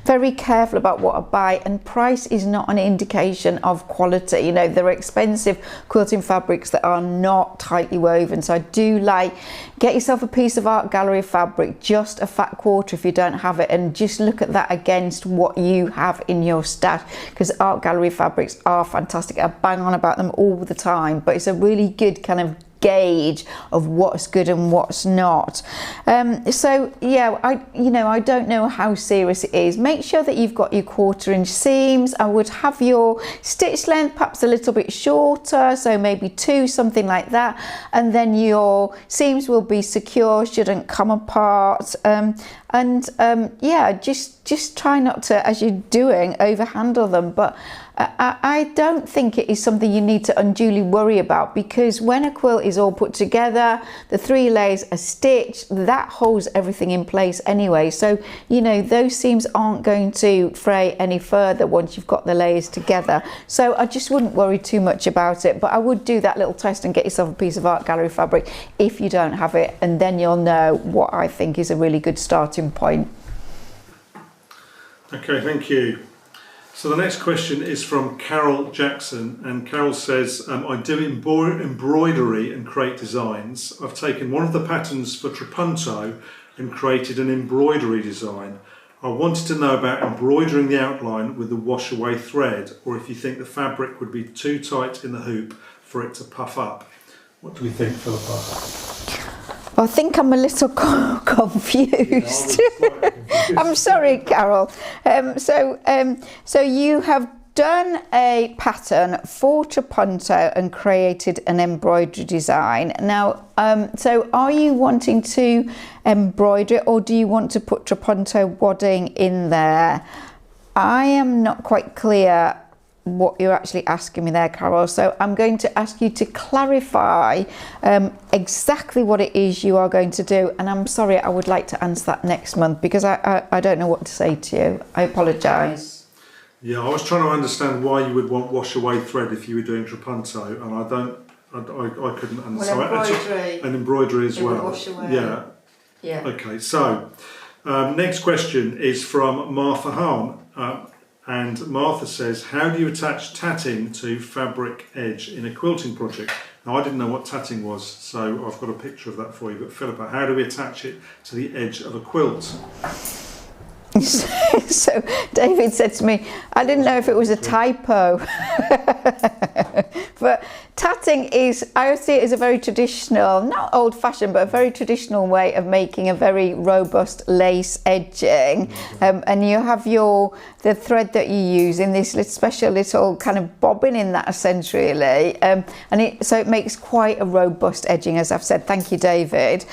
very careful about what I buy, and price is not an indication of quality. There are expensive quilting fabrics that are not tightly woven, so I do get yourself a piece of art gallery fabric, just a fat quarter if you don't have it, and just look at that against what you have in your stash, because art gallery fabrics are fantastic. I bang on about them all the time, but it's a really good kind of gauge of what's good and what's not. So yeah, I don't know how serious it is. Make sure that you've got your 1/4 inch seams. I would have your stitch length perhaps a little bit shorter, so maybe 2, something like that, and then your seams will be secure, shouldn't come apart. Yeah, just try not to, as you're doing, overhandle them. But I don't think it is something you need to unduly worry about, because when a quilt is all put together, the 3 layers are stitched, that holds everything in place anyway. So, those seams aren't going to fray any further once you've got the layers together. So I just wouldn't worry too much about it. But I would do that little test and get yourself a piece of art gallery fabric if you don't have it, and then you'll know what I think is a really good starting point.
Okay, thank you. So the next question is from Carol Jackson, and Carol says, I do embroidery and create designs. I've taken one of the patterns for Trapunto and created an embroidery design. I wanted to know about embroidering the outline with the wash away thread, or if you think the fabric would be too tight in the hoop for it to puff up. What do we think, Philippa?
I think I'm a little confused. I'm sorry, Carol. So you have done a pattern for Trapunto and created an embroidery design. Now, so are you wanting to embroider it, or do you want to put Trapunto wadding in there? I am not quite clear what you're actually asking me there, Carol, so I'm going to ask you to clarify exactly what it is you are going to do, and I'm sorry, I would like to answer that next month, because I don't know what to say to you. I apologise.
Yeah, I was trying to understand why you would want wash away thread if you were doing Trapunto, and I couldn't understand.
Well, embroidery.
And embroidery as well.
Wash away.
Yeah. Okay, so next question is from Martha Hahn. And Martha says, how do you attach tatting to fabric edge in a quilting project? Now I didn't know what tatting was, so I've got a picture of that for you. But Philippa, how do we attach it to the edge of a quilt?
So David said to me, I didn't know if it was a typo. But tatting is, I see it as a very traditional, not old fashioned, but a very traditional way of making a very robust lace edging. And you have the thread that you use in this special little kind of bobbin in that sense, really. So it makes quite a robust edging, as I've said. Thank you, David.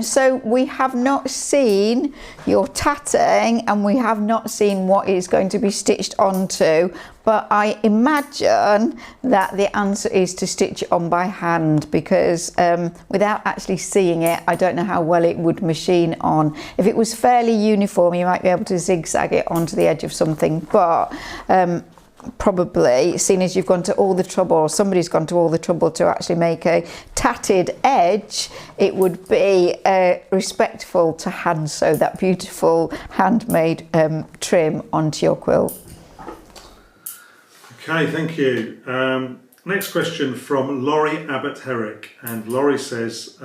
So we have not seen your tatting, and we have not seen what is going to be stitched onto, but I imagine that the answer is to stitch it on by hand, because without actually seeing it, I don't know how well it would machine on. If it was fairly uniform, you might be able to zigzag it onto the edge of something, but probably, seeing as you've gone to all the trouble, or somebody's gone to all the trouble to actually make a tatted edge, it would be respectful to hand sew that beautiful handmade trim onto your quilt.
Okay, thank you. Next question from Laurie Abbott Herrick, and Laurie says,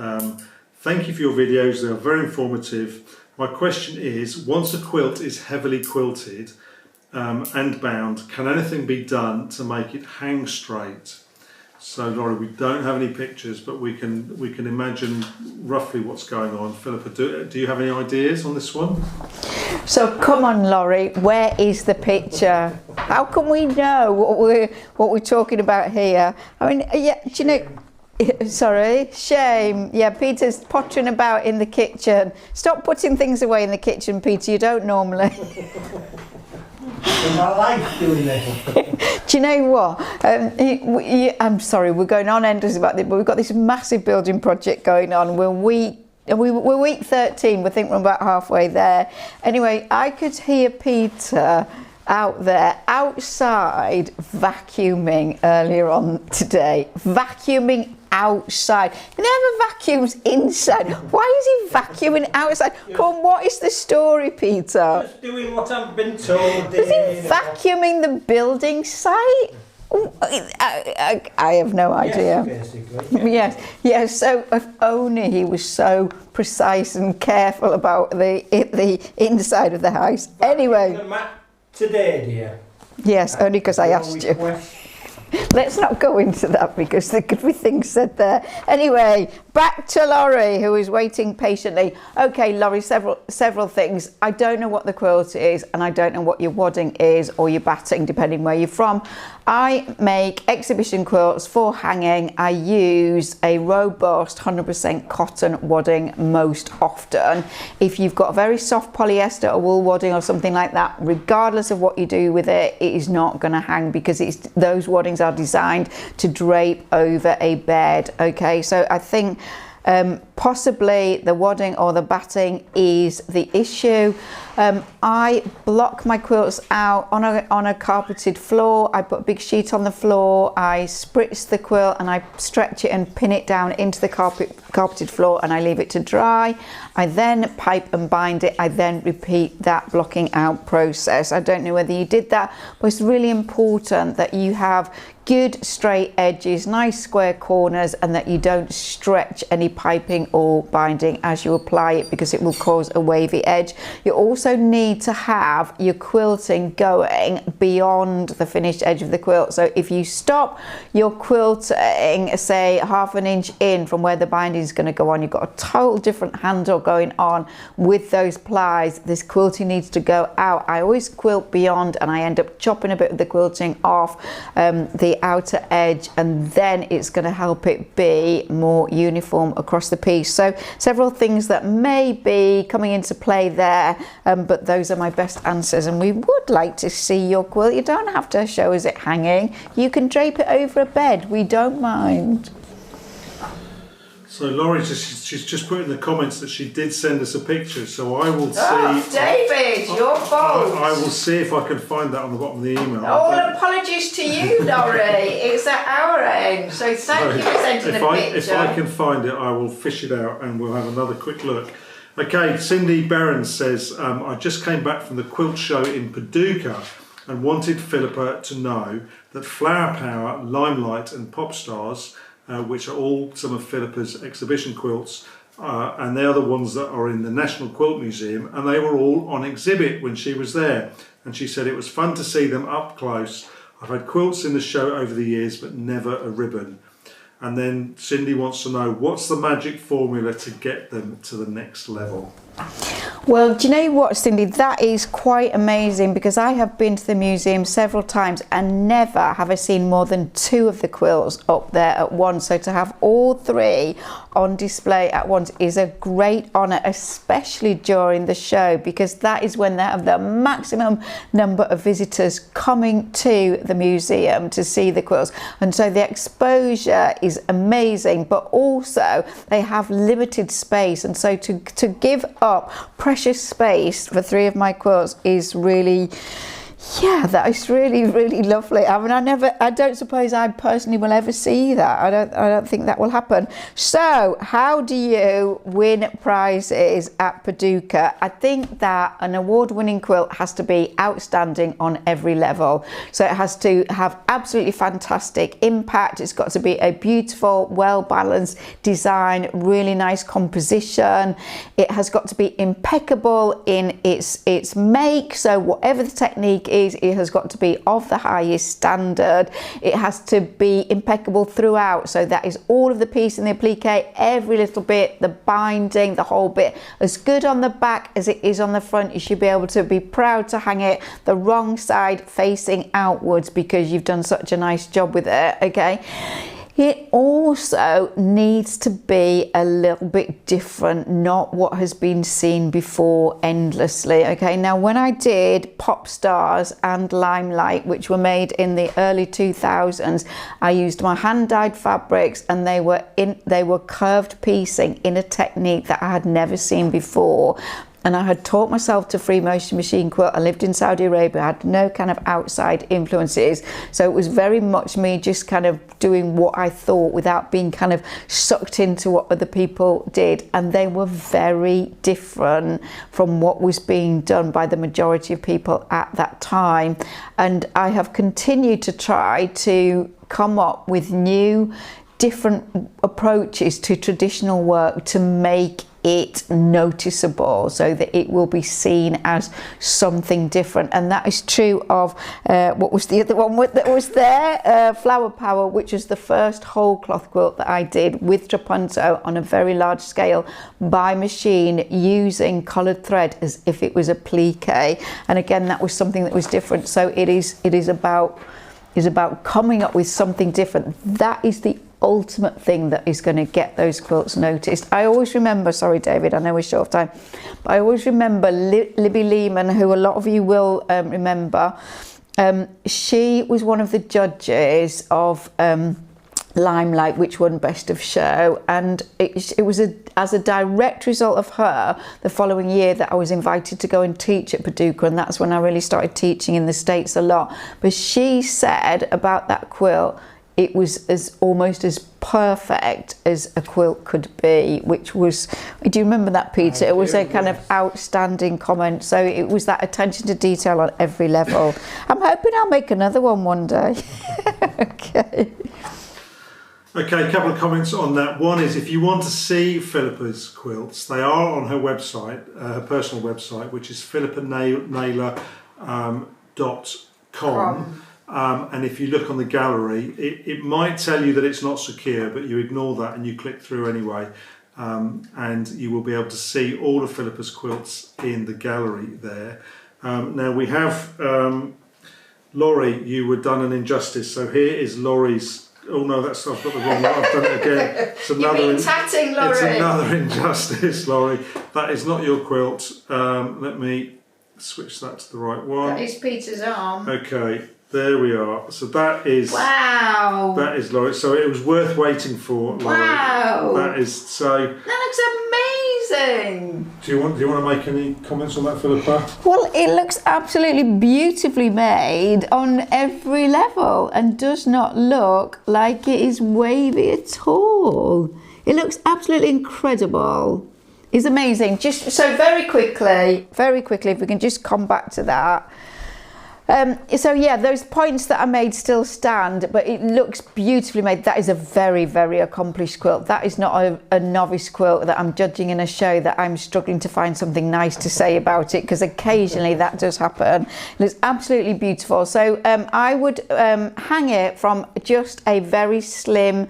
thank you for your videos, they are very informative. My question is, once a quilt is heavily quilted and bound, can anything be done to make it hang straight? So Laurie, we don't have any pictures, but we can imagine roughly what's going on. Philippa, do you have any ideas on this one?
So come on, Laurie, where is the picture? How can we know what we're talking about here? I mean, yeah, do you know? Sorry, shame. Yeah, Peter's pottering about in the kitchen. Stop putting things away in the kitchen, Peter. You don't normally.
I like doing this.
Do you know what? I'm sorry, we're going on endless about this, but we've got this massive building project going on. We're week 13. We think we're about halfway there. Anyway, I could hear Peter out there outside vacuuming earlier on today. Vacuuming outside. He never vacuums inside. Why is he vacuuming outside? Come on, what is the story, Peter?
Just doing what I've been told.
Is he vacuuming the building site? I have no idea.
Yes, basically.
Yes. So if only he was so precise and careful about the inside of the house. Anyway.
Today, dear.
Yes, only because I asked you. Let's not go into that, because there could be things said there. Anyway, back to Laurie, who is waiting patiently. Okay, Laurie, several things. I don't know what the quilt is, and I don't know what your wadding is, or your batting, depending where you're from. I make exhibition quilts for hanging. I use a robust 100% cotton wadding most often. If you've got a very soft polyester or wool wadding or something like that, regardless of what you do with it, it is not going to hang, because those waddings are designed to drape over a bed. Okay, so I think possibly the wadding or the batting is the issue. I block my quilts out on a carpeted floor. I put a big sheet on the floor, I spritz the quilt, and I stretch it and pin it down into the carpeted floor, and I leave it to dry. I then pipe and bind it. I then repeat that blocking out process. I don't know whether you did that, but it's really important that you have good straight edges, nice square corners, and that you don't stretch any piping or binding as you apply it, because it will cause a wavy edge. You also need to have your quilting going beyond the finished edge of the quilt. So if you stop your quilting, say ½ an inch in from where the binding is going to go on, you've got a total different handle going on with those plies. This quilting needs to go out. I always quilt beyond, and I end up chopping a bit of the quilting off the outer edge, and then it's going to help it be more uniform across the piece. So several things that may be coming into play there, but those are my best answers. And we would like to see your quilt. You don't have to show us it hanging. You can drape it over a bed. We don't mind.
So Laurie, she's just put in the comments that she did send us a picture, so I will see.
Oh, David, your fault.
I will see if I can find that on the bottom of the email.
All apologies to you, Laurie. It's at our end, so thank you for sending a picture.
If I can find it, I will fish it out and we'll have another quick look. Okay, Cindy Barron says, I just came back from the quilt show in Paducah and wanted Philippa to know that Flower Power, Limelight and Pop Stars which are all some of Philippa's exhibition quilts. And they are the ones that are in the National Quilt Museum, and they were all on exhibit when she was there. And she said it was fun to see them up close. I've had quilts in the show over the years, but never a ribbon. And then Cindy wants to know, what's the magic formula to get them to the next level?
Well, do you know what, Cindy, that is quite amazing, because I have been to the museum several times and never have I seen more than 2 of the quilts up there at once. So to have all 3 on display at once is a great honour, especially during the show, because that is when they have the maximum number of visitors coming to the museum to see the quilts. And so the exposure is amazing, but also they have limited space, and so to give up precious space for 3 of my quilts is really, yeah, that is really, really lovely. I mean, I don't suppose I personally will ever see that. I don't think that will happen. So how do you win prizes at Paducah? I think that an award-winning quilt has to be outstanding on every level. So it has to have absolutely fantastic impact. It's got to be a beautiful, well-balanced design, really nice composition. It has got to be impeccable in its make. So whatever the technique is, it has got to be of the highest standard. It has to be impeccable throughout, so that is all of the piece in the applique, every little bit, the binding, the whole bit, as good on the back as it is on the front. You should be able to be proud to hang it the wrong side facing outwards, because you've done such a nice job with it. Okay, it also needs to be a little bit different, not what has been seen before endlessly. Okay, now when I did Pop Stars and Limelight, which were made in the early 2000s, I used my hand-dyed fabrics, and they were curved piecing in a technique that I had never seen before. And I had taught myself to free motion machine quilt. I lived in Saudi Arabia. I had no kind of outside influences. So it was very much me just kind of doing what I thought without being kind of sucked into what other people did. And they were very different from what was being done by the majority of people at that time. And I have continued to try to come up with new, different approaches to traditional work to make it noticeable, so that it will be seen as something different. And that is true of what was the other one that was there, Flower Power, which was the first whole cloth quilt that I did with Trapunto on a very large scale by machine, using coloured thread as if it was applique. And again, that was something that was different. So it is about coming up with something different. That is the ultimate thing that is going to get those quilts noticed. I always remember, sorry David, I know we're short of time, but I always remember Libby Lehman, who a lot of you will remember. She was one of the judges of Limelight, which won Best of Show, and it was as a direct result of her the following year that I was invited to go and teach at Paducah, and that's when I really started teaching in the States a lot. But she said about that quilt, it was almost as perfect as a quilt could be, which was, do you remember that, Peter? It was a kind of outstanding comment. So it was that attention to detail on every level. I'm hoping I'll make another one day. Okay.
Okay, a couple of comments on that. One is, if you want to see Philippa's quilts, they are on her website, her personal website, which is philippanaylor.com. And if you look on the gallery, it might tell you that it's not secure, but you ignore that and you click through anyway. And you will be able to see all of Philippa's quilts in the gallery there. Now we have, Laurie, you were done an injustice. So here is Laurie's, oh no, I've got the wrong one, I've done it again. It's another,
You've been tatting, Laurie.
It's another injustice, Laurie. That is not your quilt. Let me switch that to the right one.
That is Peter's arm.
Okay. There we are. So that is,
wow.
That is Laurie. So it was worth waiting for, Laurie.
Wow.
That is so.
That looks amazing.
Do you want to make any comments on that, Philippa?
Well, it looks absolutely beautifully made on every level, and does not look like it is wavy at all. It looks absolutely incredible. It's amazing. Just so very quickly, if we can just come back to that. So yeah, those points that I made still stand, but it looks beautifully made. That is a very, very accomplished quilt. That is not a novice quilt that I'm judging in a show that I'm struggling to find something nice to say about it, because occasionally that does happen. It's absolutely beautiful. So I would hang it from just a very slim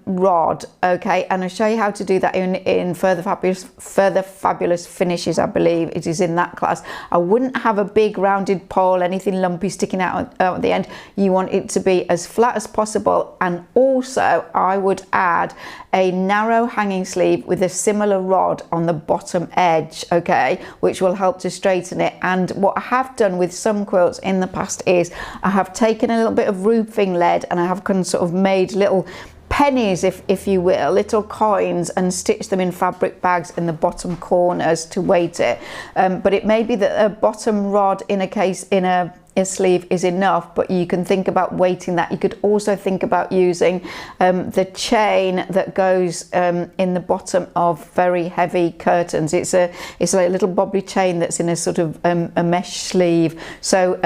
rod, okay, and I'll show you how to do that in further fabulous finishes. I believe it is in that class. I wouldn't have a big rounded pole, anything lumpy sticking out at the end. You want it to be as flat as possible, and also I would add a narrow hanging sleeve with a similar rod on the bottom edge, okay, which will help to straighten it. And what I have done with some quilts in the past is I have taken a little bit of roofing lead and I have kind of sort of made little pennies, if you will, little coins, and stitch them in fabric bags in the bottom corners to weight it. But it may be that a bottom rod in a sleeve is enough, but you can think about weighting that. You could also think about using the chain that goes in the bottom of very heavy curtains. It's like a little bobbly chain that's in a sort of a mesh sleeve. So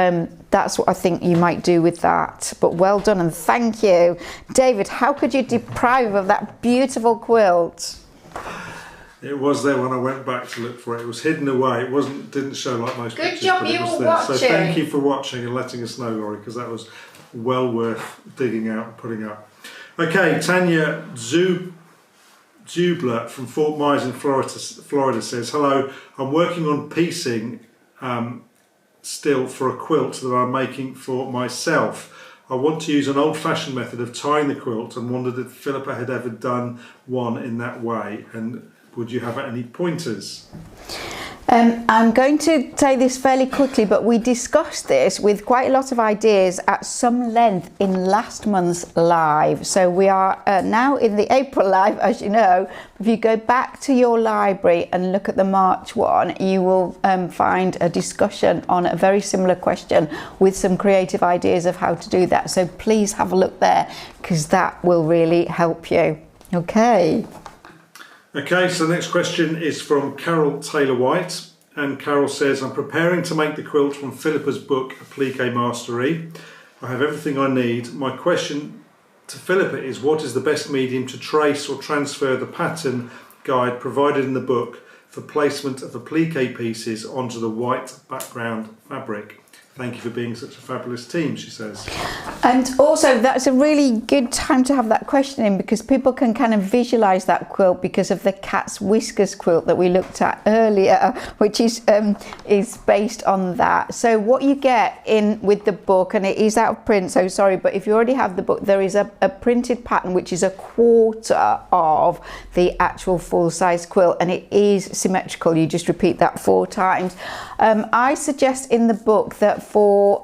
that's what I think you might do with that. But well done, and thank you. David, how could you deprive of that beautiful quilt?
It was there when I went back to look for it. It was hidden away. It didn't show like most pictures.
Good job,
but it
you
was
were
there.
watching.
So thank you for watching and letting us know, Laurie, because that was well worth digging out and putting up. Okay, Tanya Zubler from Fort Myers in Florida says, hello, I'm working on piecing still for a quilt that I'm making for myself. I want to use an old-fashioned method of tying the quilt and wondered if Philippa had ever done one in that way, and would you have any pointers?
I'm going to say this fairly quickly, but we discussed this with quite a lot of ideas at some length in last month's live. So we are now in the April live, as you know. If you go back to your library and look at the March one, you will find a discussion on a very similar question with some creative ideas of how to do that. So please have a look there, because that will really help you. Okay.
Okay, so the next question is from Carol Taylor-White, and Carol says, I'm preparing to make the quilt from Philippa's book, Applique Mastery. I have everything I need. My question to Philippa is, what is the best medium to trace or transfer the pattern guide provided in the book for placement of applique pieces onto the white background fabric? Thank you for being such a fabulous team, she says.
And also, that's a really good time to have that question in, because people can kind of visualise that quilt because of the cat's whiskers quilt that we looked at earlier, which is based on that. So what you get in with the book, and it is out of print, so sorry, but if you already have the book, there is a printed pattern which is a quarter of the actual full-size quilt, and it is symmetrical. You just repeat that 4 times. I suggest in the book that for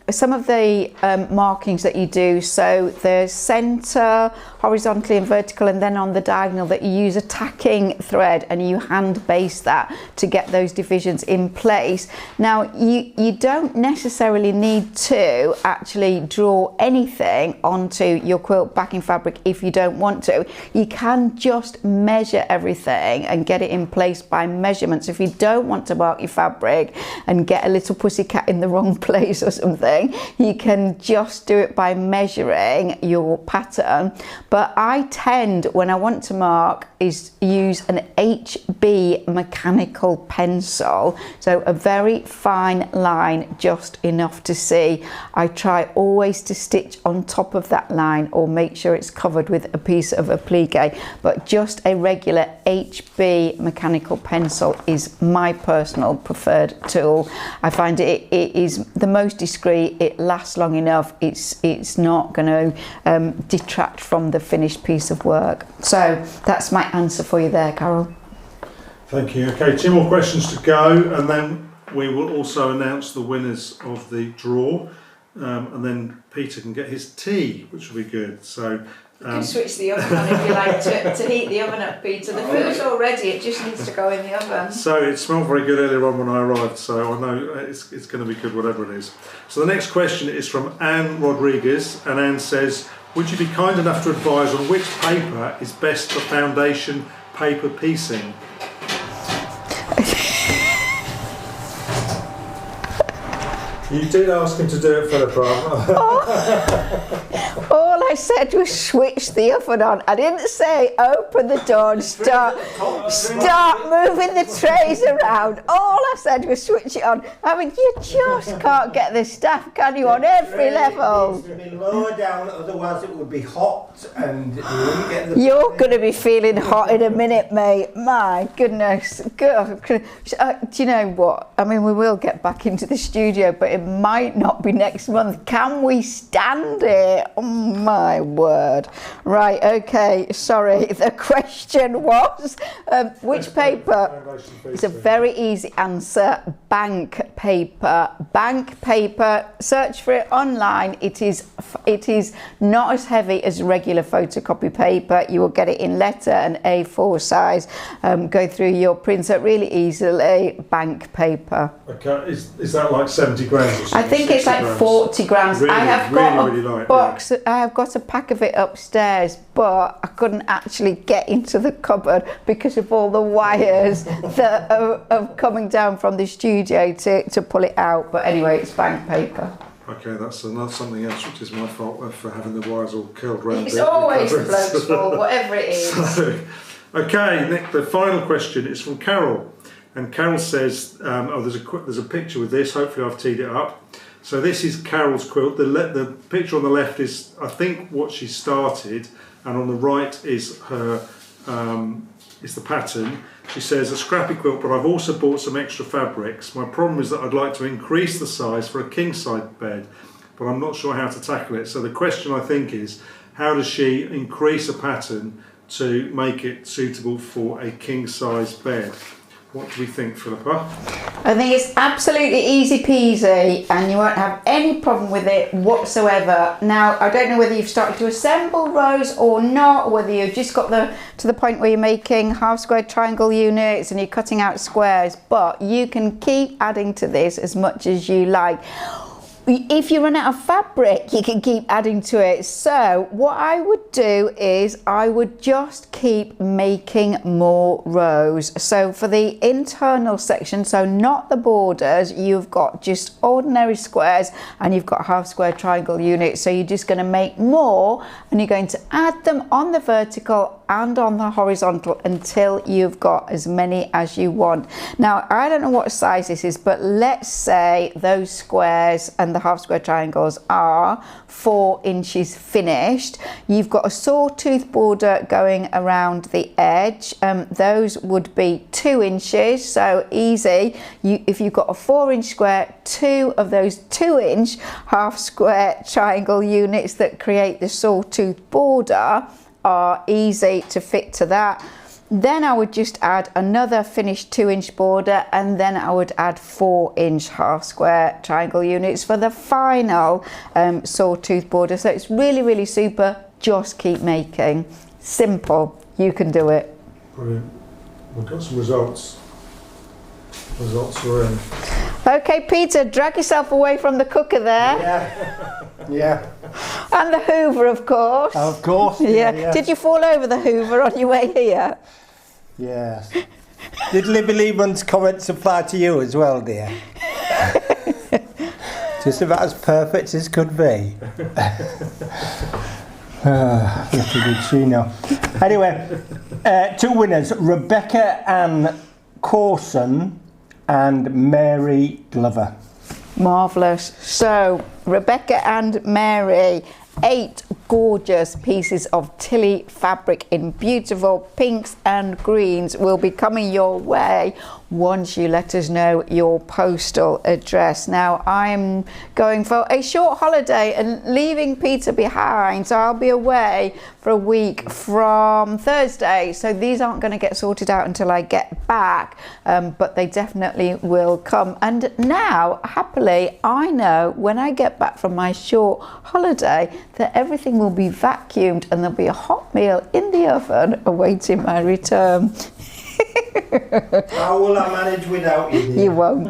some of the markings that you do, so the centre, horizontally and vertical, and then on the diagonal, that you use a tacking thread and you hand base that to get those divisions in place. Now you don't necessarily need to actually draw anything onto your quilt backing fabric if you don't want to. You can just measure everything and get it in place by measurements. If you don't want to mark your fabric and get a little pussycat in the wrong place or something, you can just do it by measuring your pattern. But I tend, when I want to mark, is use an HB mechanical pencil, so a very fine line, just enough to see. I try always to stitch on top of that line or make sure it's covered with a piece of applique, but just a regular HB mechanical pencil is my personal preferred tool. I find it is the most discreet, it lasts long enough, it's not going to detract from the finished piece of work. So that's my answer for you there, Carol.
Thank you. Okay, 2 more questions to go, and then we will also announce the winners of the draw, and then Peter can get his tea, which will be good. So
you can switch the oven on if you like to heat the oven up, Peter. The food's all ready, it just needs to go in the oven.
So it smelled very good earlier on when I arrived, so I know it's going to be good whatever it is. So the next question is from Anne Rodriguez, and Anne says, would you be kind enough to advise on which paper is best for foundation paper piecing?
You did ask him to do it, Philippa.
All I said was switch the oven on. I didn't say open the door and start moving the trays around. All I said was switch it on. I mean, you just can't get this stuff, can you, on every level?
It needs to be lower down, otherwise it would be hot and you wouldn't get the...
You're going to be feeling hot in a minute, mate. My goodness. God. Do you know what? I mean, we will get back into the studio, but it might not be next month. Can we stand it? Oh, my word. Right, okay, sorry. The question was, which paper? It's a very easy answer. Bank paper. Bank paper. Search for it online. It is not as heavy as regular photocopy paper. You will get it in letter and A4 size. Go through your printer really easily. Bank paper.
Okay, is that like 70 grams or something?
I think it's like 40 grams.
Really,
I have got
really
a
light,
box. I have got a pack of it upstairs, but I couldn't actually get into the cupboard because of all the wires that are coming down from the studio to pull it out. But anyway, it's bank paper.
Okay, that's something else, which is my fault for having the wires all curled round.
It's always the bloke's fault, whatever it is.
So, okay, Nick, the final question is from Carol. And Carol says, there's a picture with this, hopefully I've teed it up. So this is Carol's quilt. The picture on the left is, I think, what she started, and on the right is her, is the pattern. She says, a scrappy quilt, but I've also bought some extra fabrics. My problem is that I'd like to increase the size for a king-size bed, but I'm not sure how to tackle it. So the question, I think, is, how does she increase a pattern to make it suitable for a king-size bed? What do we think, Philippa?
I think it's absolutely easy peasy and you won't have any problem with it whatsoever. Now, I don't know whether you've started to assemble rows or not, or whether you've just got to the point where you're making half square triangle units and you're cutting out squares, but you can keep adding to this as much as you like. If you run out of fabric, you can keep adding to it. So what I would do is I would just keep making more rows. So for the internal section, so not the borders, you've got just ordinary squares and you've got half square triangle units. So you're just going to make more and you're going to add them on the vertical and on the horizontal until you've got as many as you want. Now, I don't know what size this is, but let's say those squares and the half square triangles are 4 inches finished. You've got a sawtooth border going around the edge. Those would be 2 inches, so easy. If you've got a 4-inch square, 2 of those 2-inch half square triangle units that create the sawtooth border are easy to fit to that. Then I would just add another finished 2-inch border, and then I would add 4-inch half square triangle units for the final sawtooth border. So it's really, really super. Just keep making. Simple. You can do it.
Brilliant. We've got some results. Results are in.
Okay, Peter, drag yourself away from the cooker there.
Yeah. Yeah.
And the Hoover, of course.
Of course.
Yeah. Did you fall over the Hoover on your way here?
Yes. Did Libby Lehman's comments apply to you as well, dear? Just about as perfect as could be. Little did she know. Anyway, 2 winners, Rebecca Ann Corson and Mary Glover.
Marvellous. So, Rebecca and Mary, 8 gorgeous pieces of Tilly fabric in beautiful pinks and greens will be coming your way once you let us know your postal address. Now, I'm going for a short holiday and leaving Peter behind, so I'll be away for a week from Thursday, so these aren't going to get sorted out until I get back, but they definitely will come. And now, happily, I know when I get back from my short holiday that everything will be vacuumed and there'll be a hot meal in the oven awaiting my return.
How will I manage without you?
You won't.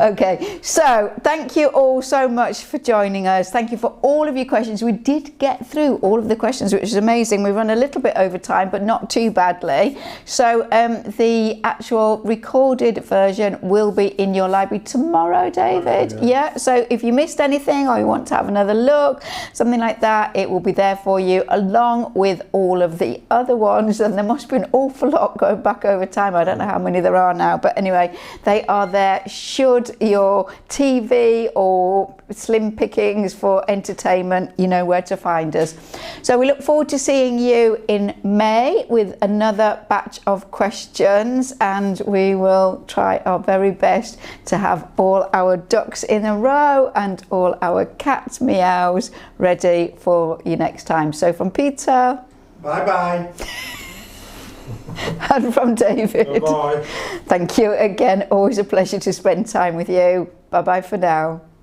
Okay, so thank you all so much for joining us. Thank you for all of your questions. We did get through all of the questions, which is amazing. We run a little bit over time, but not too badly. So the actual recorded version will be in your library tomorrow, David.
Okay,
Yeah, so if you missed anything or you want to have another look, something like that, it will be there for you along with all of the other ones. And there must be an awful lot going back over time. I don't know how many there are now, but anyway, they are there should your TV or slim pickings for entertainment, you know where to find us. So we look forward to seeing you in May with another batch of questions, and we will try our very best to have all our ducks in a row and all our cats' meows ready for you next time. So from Peter,
Bye-bye.
and from David,
Bye.
thank you again. Always a pleasure to spend time with you. Bye bye for now.